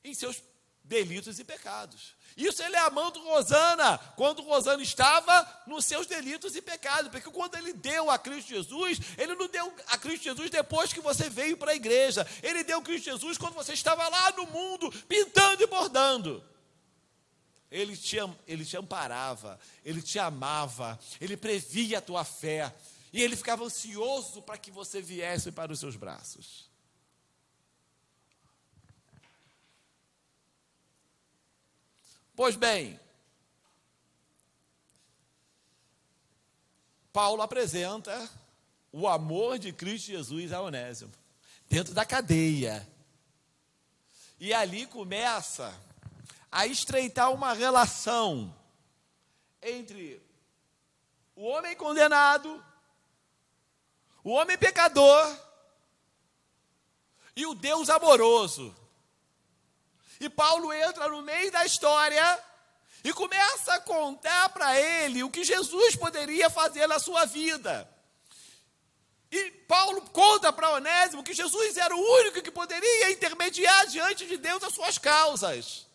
em seus delitos e pecados. Isso ele amando Rosana quando Rosana estava nos seus delitos e pecados. Porque quando ele deu a Cristo Jesus, ele não deu a Cristo Jesus depois que você veio para a igreja. Ele deu a Cristo Jesus quando você estava lá no mundo, pintando e bordando. Ele te amparava, ele te amava, ele previa a tua fé. E ele ficava ansioso para que você viesse para os seus braços. Pois bem, Paulo apresenta o amor de Cristo Jesus a Onésimo, dentro da cadeia. E ali começa a estreitar uma relação entre o homem condenado, o homem pecador e o Deus amoroso. E Paulo entra no meio da história e começa a contar para ele o que Jesus poderia fazer na sua vida. E Paulo conta para Onésimo que Jesus era o único que poderia intermediar diante de Deus as suas causas.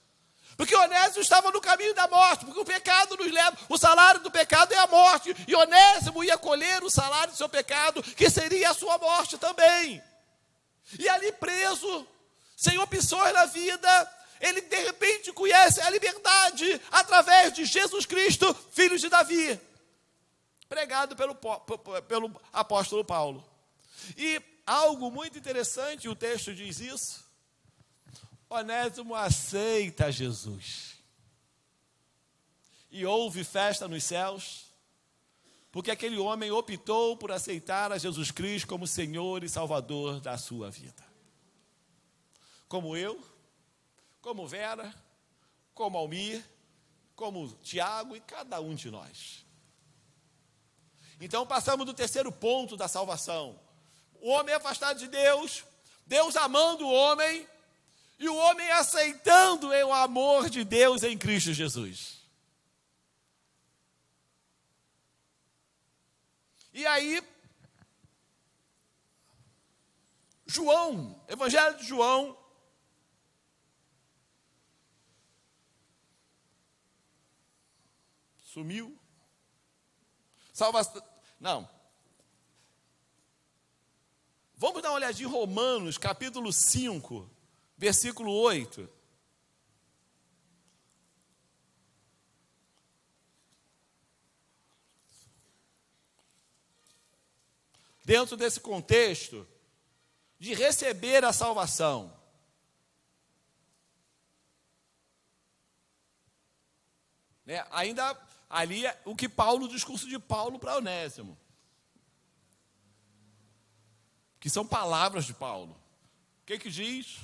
Porque Onésimo estava no caminho da morte, porque o pecado nos leva, o salário do pecado é a morte, e Onésimo ia colher o salário do seu pecado, que seria a sua morte também. E ali preso, sem opções na vida, ele de repente conhece a liberdade através de Jesus Cristo, filho de Davi, pregado pelo apóstolo Paulo. E algo muito interessante, o texto diz isso, Onésimo aceita Jesus. E houve festa nos céus, porque aquele homem optou por aceitar a Jesus Cristo como Senhor e Salvador da sua vida. Como eu, como Vera, como Almir, como Tiago e cada um de nós. Então passamos do terceiro ponto da salvação. O homem é afastado de Deus, Deus amando o homem, e o homem aceitando o amor de Deus em Cristo Jesus. E aí, João, Evangelho de João, sumiu. Salvação. Não. Vamos dar uma olhadinha em Romanos, capítulo 5, versículo 8. Dentro desse contexto de receber a salvação. Né? Ainda ali o que Paulo, o discurso de Paulo para Onésimo. Que são palavras de Paulo. O que diz?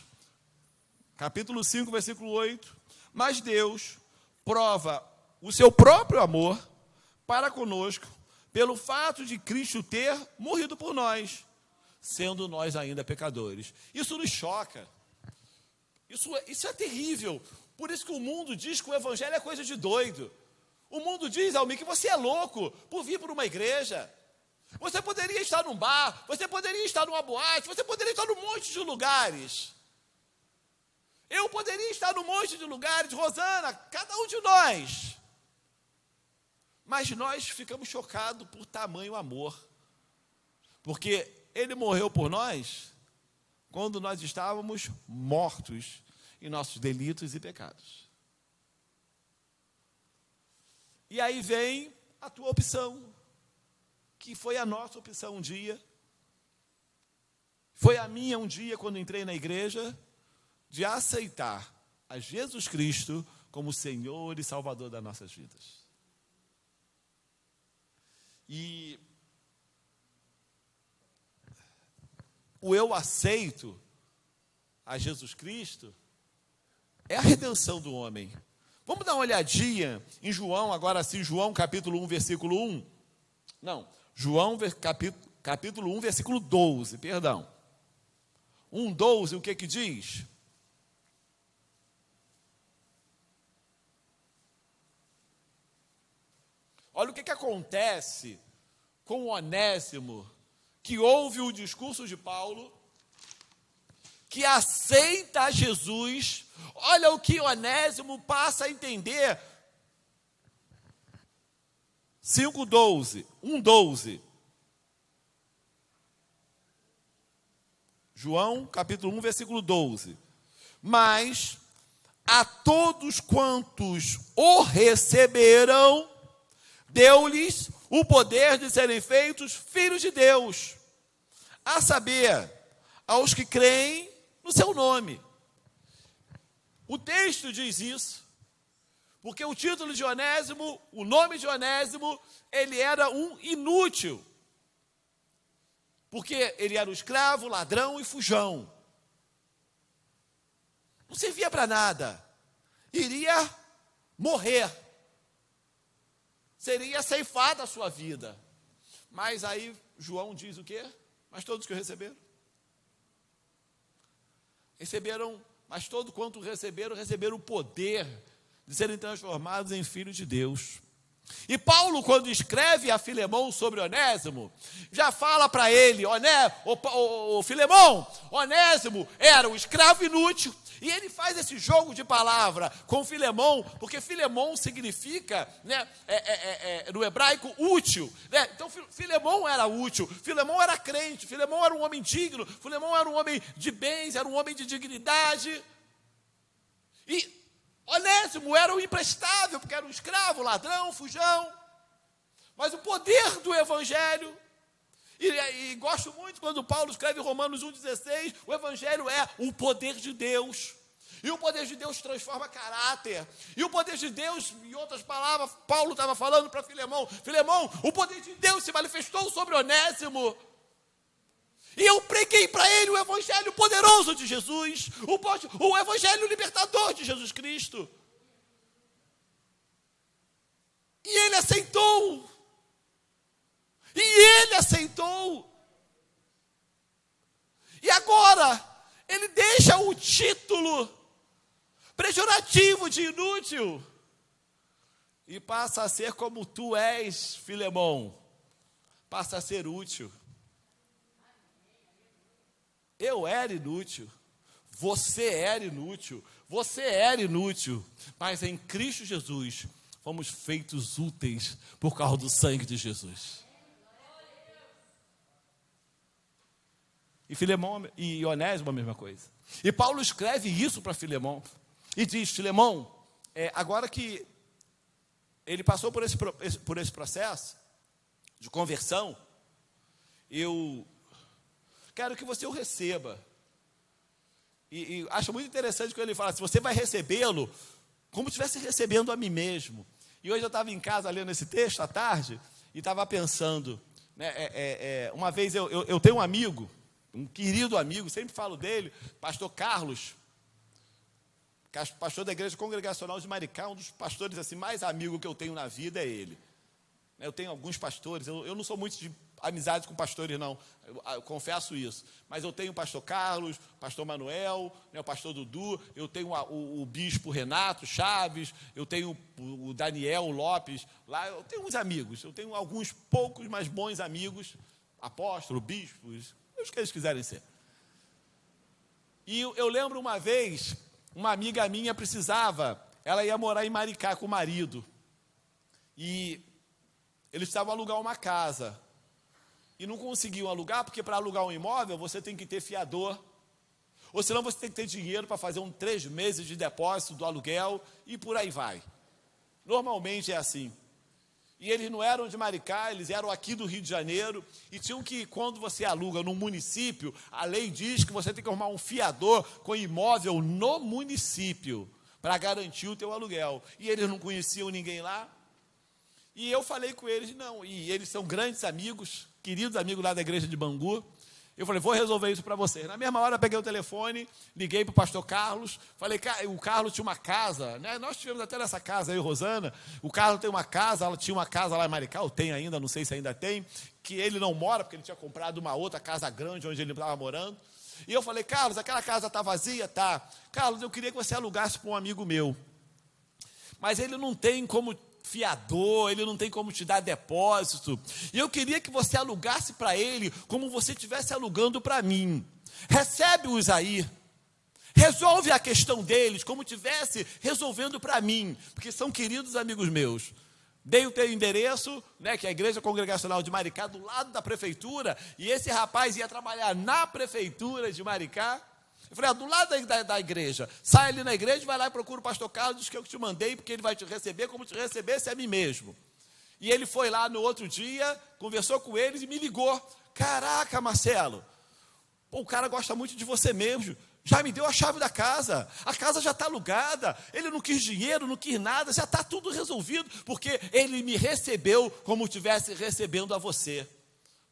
Capítulo 5, versículo 8. Mas Deus prova o seu próprio amor para conosco, pelo fato de Cristo ter morrido por nós, sendo nós ainda pecadores. Isso nos choca. Isso é terrível. Por isso que o mundo diz que o evangelho é coisa de doido. O mundo diz, Almir, que você é louco por vir para uma igreja. Você poderia estar num bar, você poderia estar numa boate, você poderia estar num monte de lugares. Eu poderia estar num monte de lugares, Rosana, cada um de nós. Mas nós ficamos chocados por tamanho amor. Porque ele morreu por nós quando nós estávamos mortos em nossos delitos e pecados. E aí vem a tua opção, que foi a nossa opção um dia, foi a minha um dia quando entrei na igreja, de aceitar a Jesus Cristo como Senhor e Salvador das nossas vidas. E o eu aceito a Jesus Cristo é a redenção do homem. Vamos dar uma olhadinha em João, agora sim, João capítulo 1, versículo 1. Não, João capítulo 1, versículo 12, perdão. 1:12, o que diz? Olha o que acontece com o Onésimo, que ouve o discurso de Paulo, que aceita Jesus. Olha o que Onésimo passa a entender. 1:12. João, capítulo 1, versículo 12. Mas a todos quantos o receberam, deu-lhes o poder de serem feitos filhos de Deus, a saber, aos que creem no seu nome. O texto diz isso, porque o título de Onésimo, o nome de Onésimo, ele era um inútil, porque ele era um escravo, ladrão e fujão. Não servia para nada, iria morrer, seria ceifada a sua vida. Mas aí João diz o quê? Mas todos que o receberam. Mas todo quanto receberam o poder de serem transformados em filhos de Deus. E Paulo, quando escreve a Filemão sobre Onésimo, já fala para ele, Filemão, Onésimo era um escravo inútil. E ele faz esse jogo de palavra com Filemão, porque Filemão significa, né, no hebraico, útil. Né? Então, Filemão era útil, Filemão era crente, Filemão era um homem digno, Filemão era um homem de bens, era um homem de dignidade. E Onésimo era um imprestável, porque era um escravo, ladrão, fujão. Mas o poder do evangelho, e gosto muito quando Paulo escreve em Romanos 1,16, o evangelho é o poder de Deus. E o poder de Deus transforma caráter. E o poder de Deus, em outras palavras, Paulo estava falando para Filemão, o poder de Deus se manifestou sobre Onésimo. E eu preguei para ele o evangelho poderoso de Jesus, o evangelho libertador de Jesus Cristo. E ele aceitou. E agora, ele deixa o título pejorativo de inútil e passa a ser como tu és, Filemão. Passa a ser útil. Eu era inútil. Você era inútil. Mas em Cristo Jesus, fomos feitos úteis por causa do sangue de Jesus. E Filemão e Onésimo a mesma coisa. E Paulo escreve isso para Filemão. E diz, Filemão, agora que ele passou por esse processo de conversão, eu quero que você o receba. E acho muito interessante quando ele fala assim, você vai recebê-lo como se estivesse recebendo a mim mesmo. E hoje eu estava em casa lendo esse texto à tarde e estava pensando, né, uma vez eu tenho um amigo, um querido amigo, sempre falo dele, pastor Carlos, pastor da Igreja Congregacional de Maricá, um dos pastores assim, mais amigo que eu tenho na vida é ele. Eu tenho alguns pastores, eu não sou muito de amizade com pastores não, eu confesso isso, mas eu tenho o pastor Carlos, o pastor Manuel, o pastor Dudu, eu tenho o bispo Renato Chaves, eu tenho o Daniel Lopes, lá eu tenho uns amigos, eu tenho alguns poucos, mas bons amigos, apóstolos, bispos, os que eles quiserem ser. E eu lembro uma vez, uma amiga minha ela ia morar em Maricá com o marido, e eles precisavam alugar uma casa, e não conseguiam alugar, porque para alugar um imóvel, você tem que ter fiador, ou senão você tem que ter dinheiro para fazer 3 meses de depósito do aluguel, e por aí vai. Normalmente é assim. E eles não eram de Maricá, eles eram aqui do Rio de Janeiro, e tinham que, quando você aluga num município, a lei diz que você tem que arrumar um fiador com imóvel no município, para garantir o teu aluguel. E eles não conheciam ninguém lá, e eu falei com eles, não, e eles são grandes amigos, queridos amigos lá da igreja de Bangu. Eu falei, vou resolver isso para vocês. Na mesma hora, eu peguei o telefone, liguei para o pastor Carlos, falei, o Carlos tinha uma casa, né? Nós tivemos até nessa casa aí, Rosana, o Carlos tem uma casa, ela tinha uma casa lá em Maricá, ou tem ainda, não sei se ainda tem, que ele não mora, porque ele tinha comprado uma outra casa grande, onde ele estava morando. E eu falei, Carlos, aquela casa está vazia? Tá. Carlos, eu queria que você alugasse para um amigo meu, mas ele não tem como fiador, ele não tem como te dar depósito, e eu queria que você alugasse para ele, como você estivesse alugando para mim. Recebe-os aí, resolve a questão deles, como estivesse resolvendo para mim, porque são queridos amigos meus. Dei o teu endereço, né, que é a Igreja Congregacional de Maricá, do lado da prefeitura, e esse rapaz ia trabalhar na prefeitura de Maricá. Eu falei, do lado da igreja, sai ali na igreja, vai lá e procura o pastor Carlos, diz que eu te mandei, porque ele vai te receber como te recebesse a mim mesmo. E ele foi lá no outro dia, conversou com eles e me ligou. Caraca, Marcelo, o cara gosta muito de você mesmo, já me deu a chave da casa, a casa já está alugada, ele não quis dinheiro, não quis nada, já está tudo resolvido, porque ele me recebeu como estivesse recebendo a você.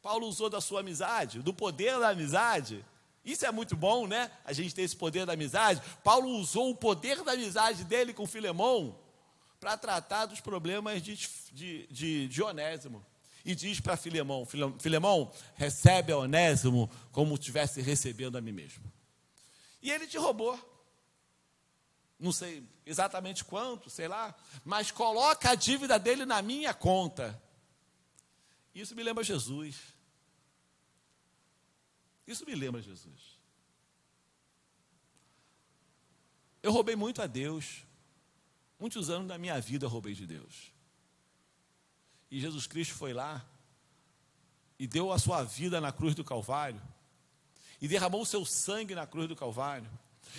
Paulo usou da sua amizade, do poder da amizade. Isso é muito bom, né? A gente tem esse poder da amizade. Paulo usou o poder da amizade dele com Filemão para tratar dos problemas de Onésimo. E diz para Filemão, Filemão, recebe a Onésimo como estivesse recebendo a mim mesmo. E ele te roubou. Não sei exatamente quanto, sei lá, mas coloca a dívida dele na minha conta. Isso me lembra Jesus. Isso me lembra Jesus. Eu roubei muito a Deus. Muitos anos da minha vida eu roubei de Deus. E Jesus Cristo foi lá e deu a sua vida na cruz do Calvário. E derramou o seu sangue na cruz do Calvário.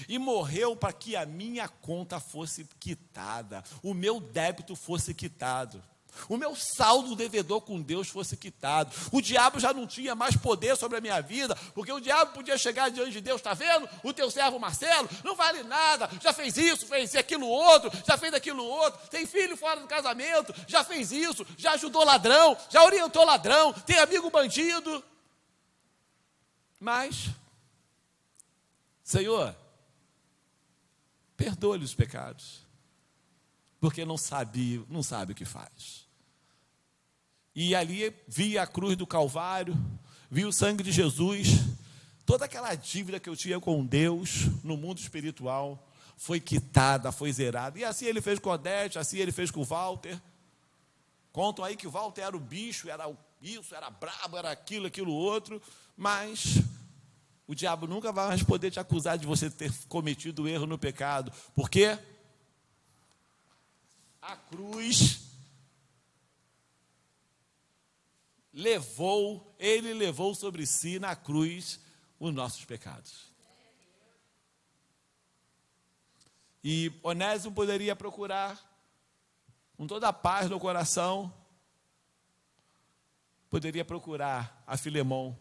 E morreu para que a minha conta fosse quitada. O meu débito fosse quitado. O meu saldo devedor com Deus fosse quitado. O diabo já não tinha mais poder sobre a minha vida, porque o diabo podia chegar diante de Deus, está vendo? O teu servo Marcelo não vale nada, já fez isso, fez aquilo outro, já fez aquilo outro, tem filho fora do casamento, já fez isso, já ajudou ladrão, já orientou ladrão, tem amigo bandido. Mas, Senhor, perdoa-lhe os pecados, porque não sabe o que faz. E ali vi a cruz do Calvário, vi o sangue de Jesus, toda aquela dívida que eu tinha com Deus no mundo espiritual foi quitada, foi zerada. E assim ele fez com o Odete, assim ele fez com o Walter. Contam aí que o Walter era o bicho, era isso, era brabo, era aquilo outro, mas o diabo nunca vai mais poder te acusar de você ter cometido erro no pecado, porque a cruz ele levou sobre si na cruz os nossos pecados. E Onésimo poderia procurar, com toda a paz no coração, poderia procurar a Filemão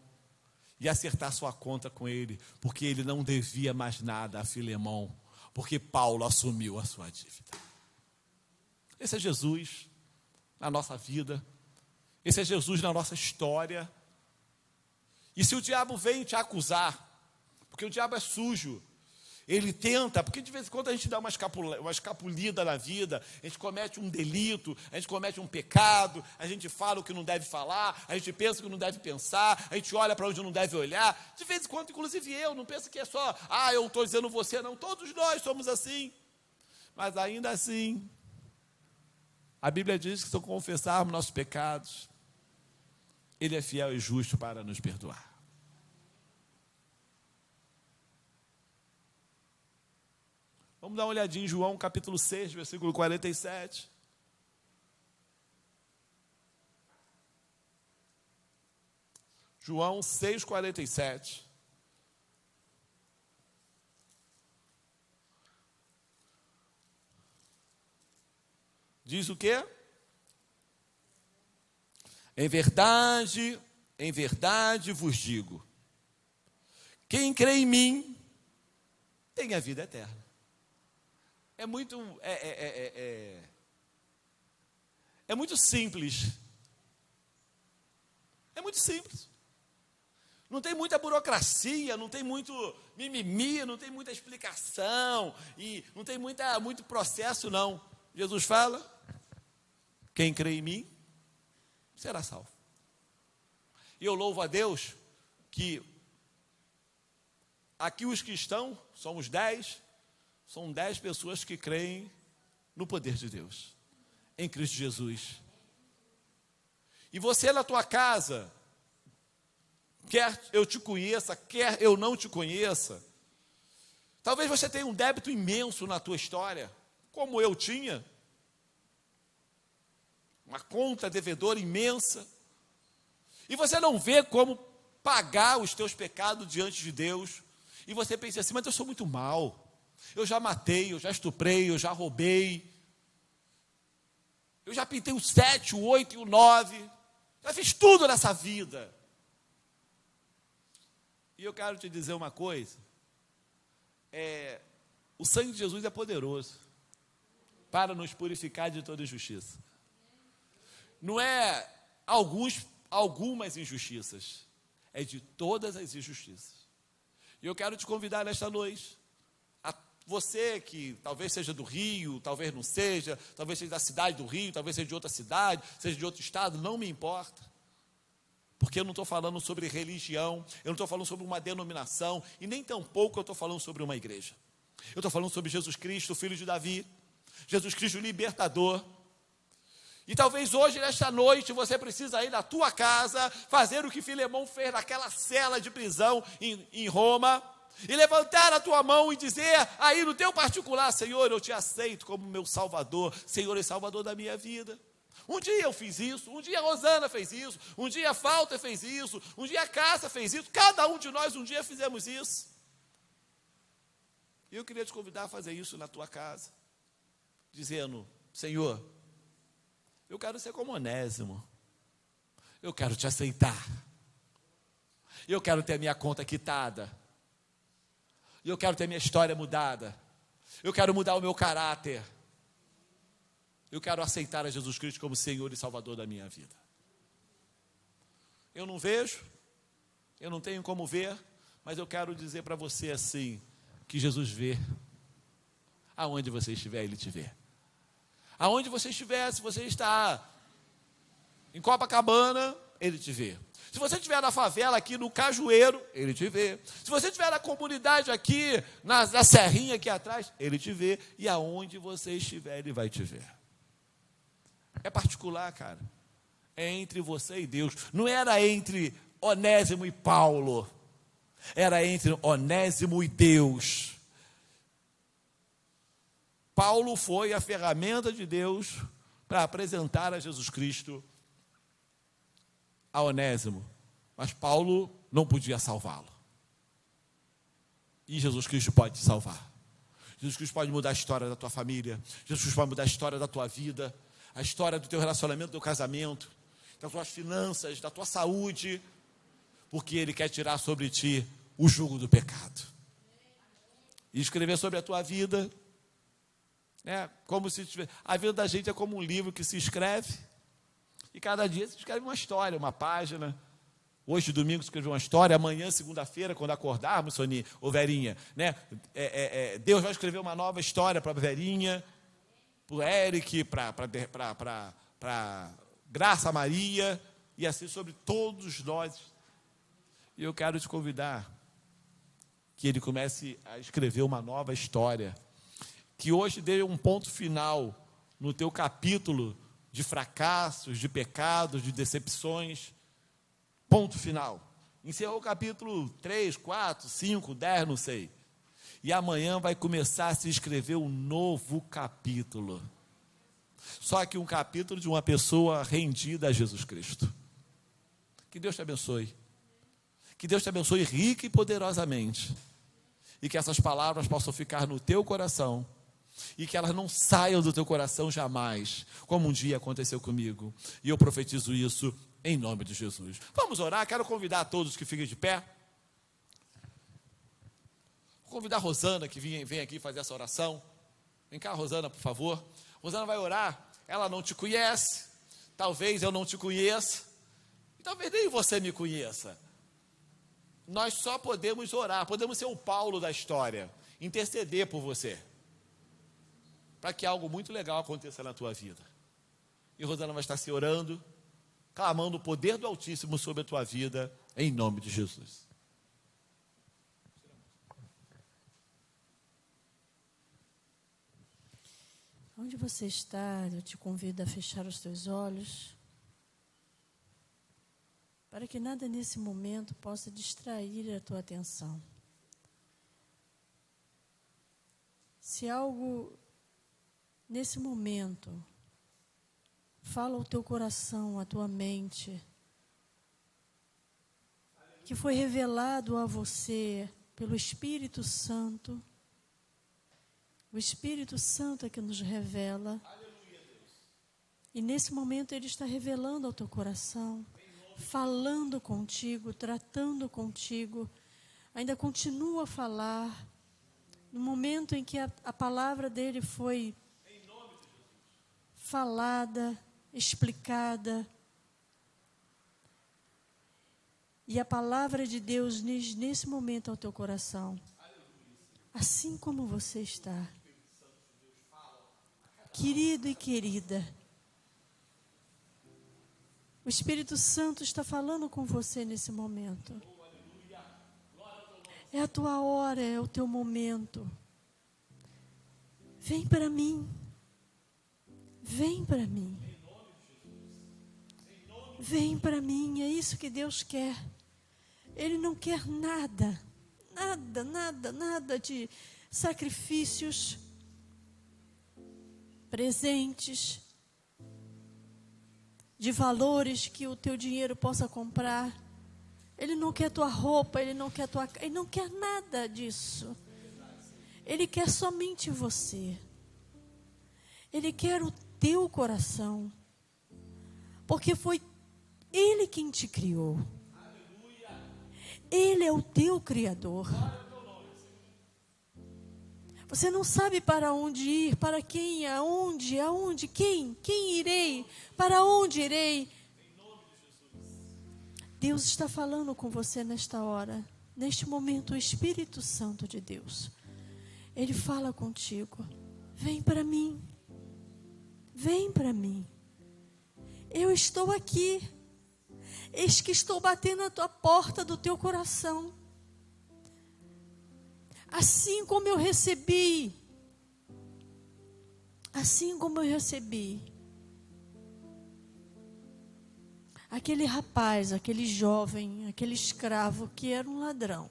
e acertar sua conta com ele, porque ele não devia mais nada a Filemão, porque Paulo assumiu a sua dívida. Esse é Jesus na nossa vida, esse é Jesus na nossa história. E se o diabo vem te acusar, porque o diabo é sujo, ele tenta, porque de vez em quando a gente dá uma escapulida na vida, a gente comete um delito, a gente comete um pecado, a gente fala o que não deve falar, a gente pensa o que não deve pensar, a gente olha para onde não deve olhar. De vez em quando, inclusive eu, não penso que é só, eu estou dizendo você, não, todos nós somos assim. Mas ainda assim, a Bíblia diz que se confessarmos nossos pecados, Ele é fiel e justo para nos perdoar. Vamos dar uma olhadinha em João capítulo 6, versículo 47. João 6, 47. Diz o quê? Em verdade vos digo, quem crê em mim tem a vida eterna. É muito simples. É muito simples. Não tem muita burocracia, não tem muito mimimi, não tem muita explicação, e não tem muito processo, não. Jesus fala, quem crê em mim será salvo. E eu louvo a Deus que aqui os que estão, somos 10, são 10 pessoas que creem no poder de Deus, em Cristo Jesus. E você na tua casa, quer eu te conheça, quer eu não te conheça, talvez você tenha um débito imenso na tua história, como eu tinha, uma conta devedora imensa, e você não vê como pagar os teus pecados diante de Deus, e você pensa assim, mas eu sou muito mal, eu já matei, eu já estuprei, eu já roubei, eu já pintei o 7, o 8 e o 9, já fiz tudo nessa vida. E eu quero te dizer uma coisa, o sangue de Jesus é poderoso para nos purificar de toda injustiça. Não é algumas injustiças, é de todas as injustiças. E eu quero te convidar nesta noite, você que talvez seja do Rio, talvez não seja, talvez seja da cidade do Rio, talvez seja de outra cidade, seja de outro estado, não me importa. Porque eu não estou falando sobre religião, eu não estou falando sobre uma denominação, e nem tampouco eu estou falando sobre uma igreja. Eu estou falando sobre Jesus Cristo, filho de Davi, Jesus Cristo libertador. E talvez hoje, nesta noite, você precisa ir na tua casa, fazer o que Filemão fez naquela cela de prisão em Roma, e levantar a tua mão e dizer aí no teu particular, Senhor, eu te aceito como meu Salvador, Senhor e Salvador da minha vida. Um dia eu fiz isso, um dia a Rosana fez isso, um dia a Falta fez isso, um dia a Cássia fez isso, cada um de nós um dia fizemos isso. E eu queria te convidar a fazer isso na tua casa, dizendo, Senhor, eu quero ser como Onésimo, eu quero te aceitar, eu quero ter minha conta quitada, eu quero ter minha história mudada, eu quero mudar o meu caráter, eu quero aceitar a Jesus Cristo como Senhor e Salvador da minha vida. Eu não vejo, Eu não tenho como ver, mas eu quero dizer para você assim, que Jesus vê. Aonde você estiver, Ele te vê. Aonde você estiver, se você está em Copacabana, Ele te vê. Se você estiver na favela aqui no Cajueiro, Ele te vê. Se você estiver na comunidade aqui, na serrinha aqui atrás, Ele te vê. E aonde você estiver, Ele vai te ver. É particular, cara. É entre você e Deus. Não era entre Onésimo e Paulo. Era entre Onésimo e Deus. Paulo foi a ferramenta de Deus para apresentar a Jesus Cristo a Onésimo. Mas Paulo não podia salvá-lo. E Jesus Cristo pode te salvar. Jesus Cristo pode mudar a história da tua família. Jesus Cristo pode mudar a história da tua vida. A história do teu relacionamento, do teu casamento. Das tuas finanças, da tua saúde. Porque Ele quer tirar sobre ti o jugo do pecado. E escrever sobre a tua vida. Como se a vida da gente é como um livro que se escreve. E cada dia se escreve uma história, uma página. Hoje, domingo, escrevi uma história. Amanhã, segunda-feira, quando acordarmos, Soninha ou Verinha, Deus vai escrever uma nova história para a Verinha, para o Eric, para Graça Maria, e assim sobre todos nós. E eu quero te convidar que ele comece a escrever uma nova história. Que hoje dê um ponto final no teu capítulo de fracassos, de pecados, de decepções. Ponto final. Encerrou o capítulo 3, 4, 5, 10, não sei. E amanhã vai começar a se escrever um novo capítulo. Só que um capítulo de uma pessoa rendida a Jesus Cristo. Que Deus te abençoe. Que Deus te abençoe rica e poderosamente. E que essas palavras possam ficar no teu coração. E que elas não saiam do teu coração jamais, como um dia aconteceu comigo. E eu profetizo isso em nome de Jesus. Vamos orar, quero convidar a todos que fiquem de pé. Vou convidar a Rosana que vem aqui fazer essa oração. Vem cá, Rosana, por favor. Rosana vai orar, ela não te conhece, talvez eu não te conheça, e talvez nem você me conheça. Nós só podemos orar, podemos ser o Paulo da história, interceder por você. Para que algo muito legal aconteça na tua vida. E Rosana vai estar se orando, clamando o poder do Altíssimo sobre a tua vida, em nome de Jesus. Onde você está, eu te convido a fechar os teus olhos, para que nada nesse momento possa distrair a tua atenção. Se algo nesse momento fala ao teu coração, à tua mente, que foi revelado a você pelo Espírito Santo, o Espírito Santo é que nos revela. E nesse momento Ele está revelando ao teu coração, falando contigo, tratando contigo, ainda continua a falar. No momento em que a palavra dele foi falada, explicada, e a palavra de Deus nesse momento ao teu coração, assim como você está, querido e querida, o Espírito Santo está falando com você nesse momento. É a tua hora, é o teu momento. Vem para mim. Vem para mim. Vem para mim, é isso que Deus quer. Ele não quer nada de sacrifícios, presentes, de valores que o teu dinheiro possa comprar. Ele não quer tua roupa, ele não quer nada disso. Ele quer somente você. Ele quer o teu coração. Porque foi Ele quem te criou. Ele é o teu Criador. Você não sabe para onde ir, para quem, quem irei, para onde irei. Deus está falando com você nesta hora, neste momento, o Espírito Santo de Deus. Ele fala contigo. Vem para mim. Vem para mim. Eu estou aqui. Eis que estou batendo a tua porta do teu coração. Assim como eu recebi aquele rapaz, aquele jovem, aquele escravo que era um ladrão.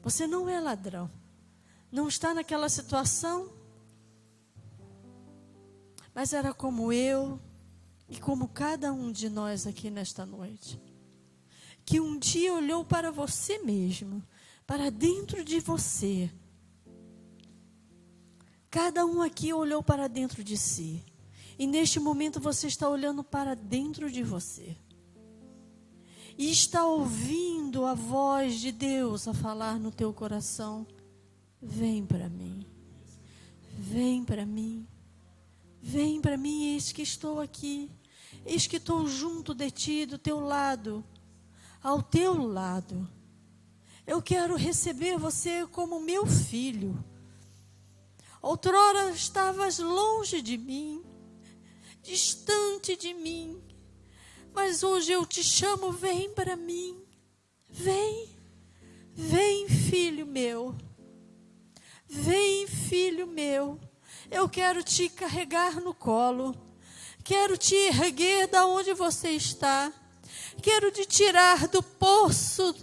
Você não é ladrão. Não está naquela situação, mas era como eu e como cada um de nós aqui nesta noite, que um dia olhou para você mesmo, para dentro de você. Cada um aqui olhou para dentro de si, e neste momento você está olhando para dentro de você, e está ouvindo a voz de Deus a falar no teu coração: vem para mim, vem para mim, vem para mim, eis que estou aqui, eis que estou junto de ti, do teu lado, ao teu lado. Eu quero receber você como meu filho. Outrora estavas longe de mim, distante de mim, mas hoje eu te chamo, vem para mim, vem, vem filho meu, vem filho meu, eu quero te carregar no colo, quero te erguer da onde você está, quero te tirar do poço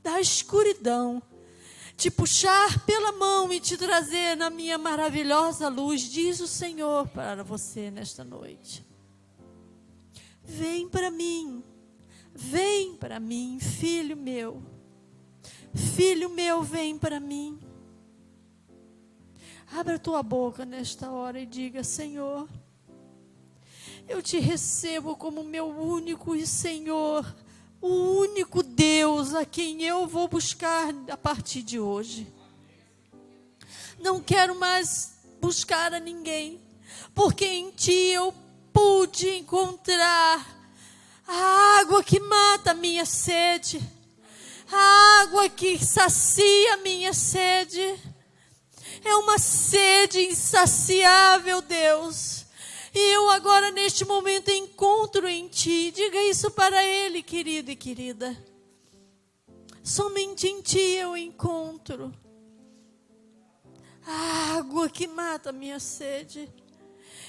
da escuridão, te puxar pela mão e te trazer na minha maravilhosa luz, diz o Senhor para você nesta noite. Vem para mim, filho meu, vem para mim. Abra a tua boca nesta hora e diga: Senhor, eu te recebo como meu único e Senhor, o único Deus a quem eu vou buscar a partir de hoje. Não quero mais buscar a ninguém, porque em ti eu pude encontrar a água que mata a minha sede, a água que sacia a minha sede. É uma sede insaciável, Deus. E eu agora neste momento encontro em ti. Diga isso para ele, querido e querida. Somente em ti eu encontro a água que mata a minha sede,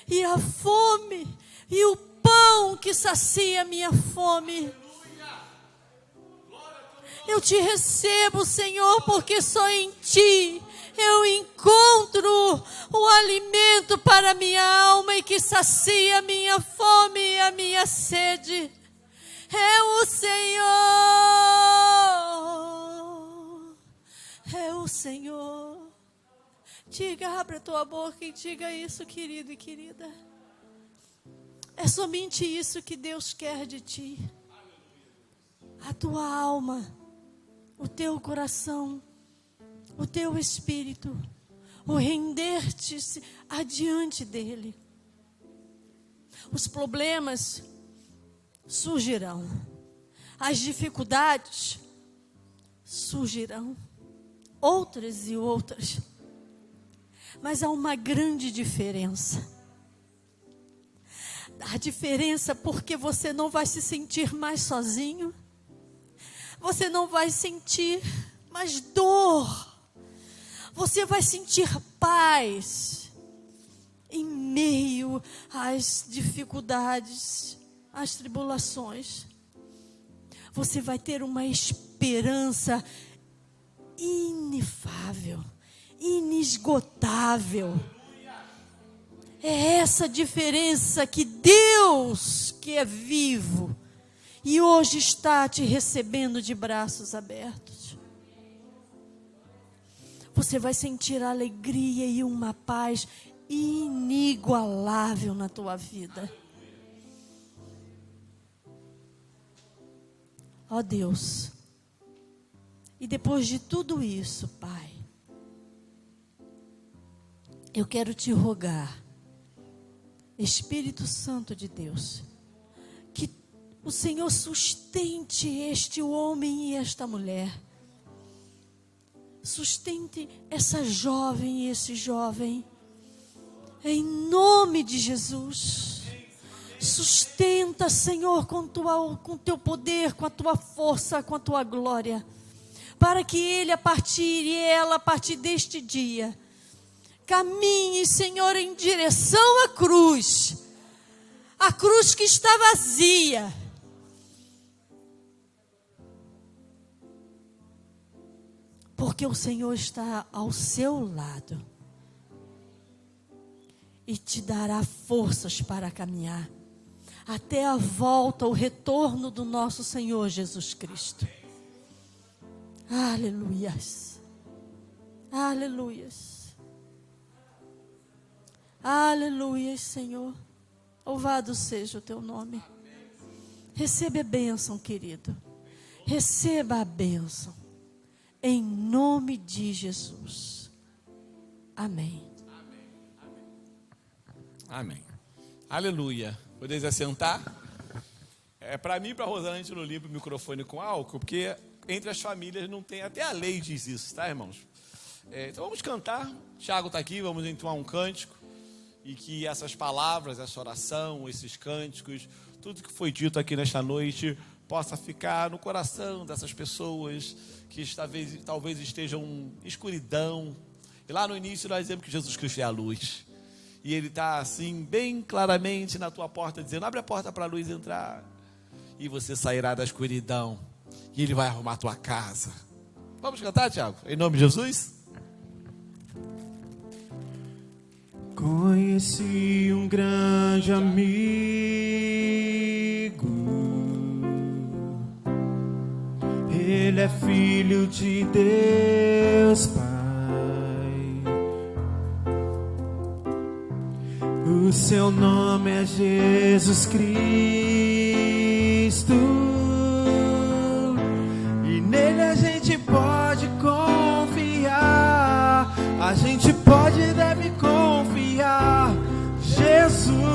e a fome, e o pão que sacia a minha fome. Eu te recebo, Senhor, porque só em ti eu encontro o alimento para a minha alma e que sacia a minha fome e a minha sede. É o Senhor, é o Senhor. Diga, abre a tua boca e diga isso, querido e querida. É somente isso que Deus quer de ti. A tua alma, o teu coração, o teu espírito, o render-te adiante dele. Os problemas surgirão, as dificuldades surgirão, outras e outras, mas há uma grande diferença. A diferença porque você não vai se sentir mais sozinho, você não vai sentir mais dor, você vai sentir paz em meio às dificuldades, às tribulações. Você vai ter uma esperança inefável, inesgotável. É essa diferença que Deus, que é vivo, e hoje está te recebendo de braços abertos. Você vai sentir alegria e uma paz inigualável na tua vida. Ó Deus, e depois de tudo isso, Pai, eu quero te rogar, Espírito Santo de Deus, que o Senhor sustente este homem e esta mulher. Sustente essa jovem e esse jovem. Em nome de Jesus. Sustenta, Senhor, com teu poder, com a tua força, com a tua glória. Para que ele e ela, a partir deste dia, caminhe, Senhor, em direção à cruz. A cruz que está vazia. Porque o Senhor está ao seu lado. E te dará forças para caminhar. Até a volta, o retorno do nosso Senhor Jesus Cristo. Aleluias. Aleluias. Aleluias, Senhor. Louvado seja o teu nome. Receba a bênção, querido. Receba a bênção. Em nome de Jesus. Amém. Amém. Aleluia. Podeis assentar? Para mim e para a Rosana, a gente não limpa o microfone com álcool, porque entre as famílias não tem, até a lei diz isso, tá, irmãos? Então vamos cantar. Tiago está aqui, vamos entoar um cântico. E que essas palavras, essa oração, esses cânticos, tudo que foi dito aqui nesta noite, possa ficar no coração dessas pessoas que talvez estejam em escuridão. E lá no início nós dizemos que Jesus Cristo é a luz. E Ele está assim, bem claramente na tua porta, dizendo, abre a porta para a luz entrar. E você sairá da escuridão. E Ele vai arrumar a tua casa. Vamos cantar, Tiago? Em nome de Jesus? Conheci um grande amigo. Ele é filho de Deus, Pai. O seu nome é Jesus Cristo. E nele a gente pode confiar. A gente pode e deve confiar. Jesus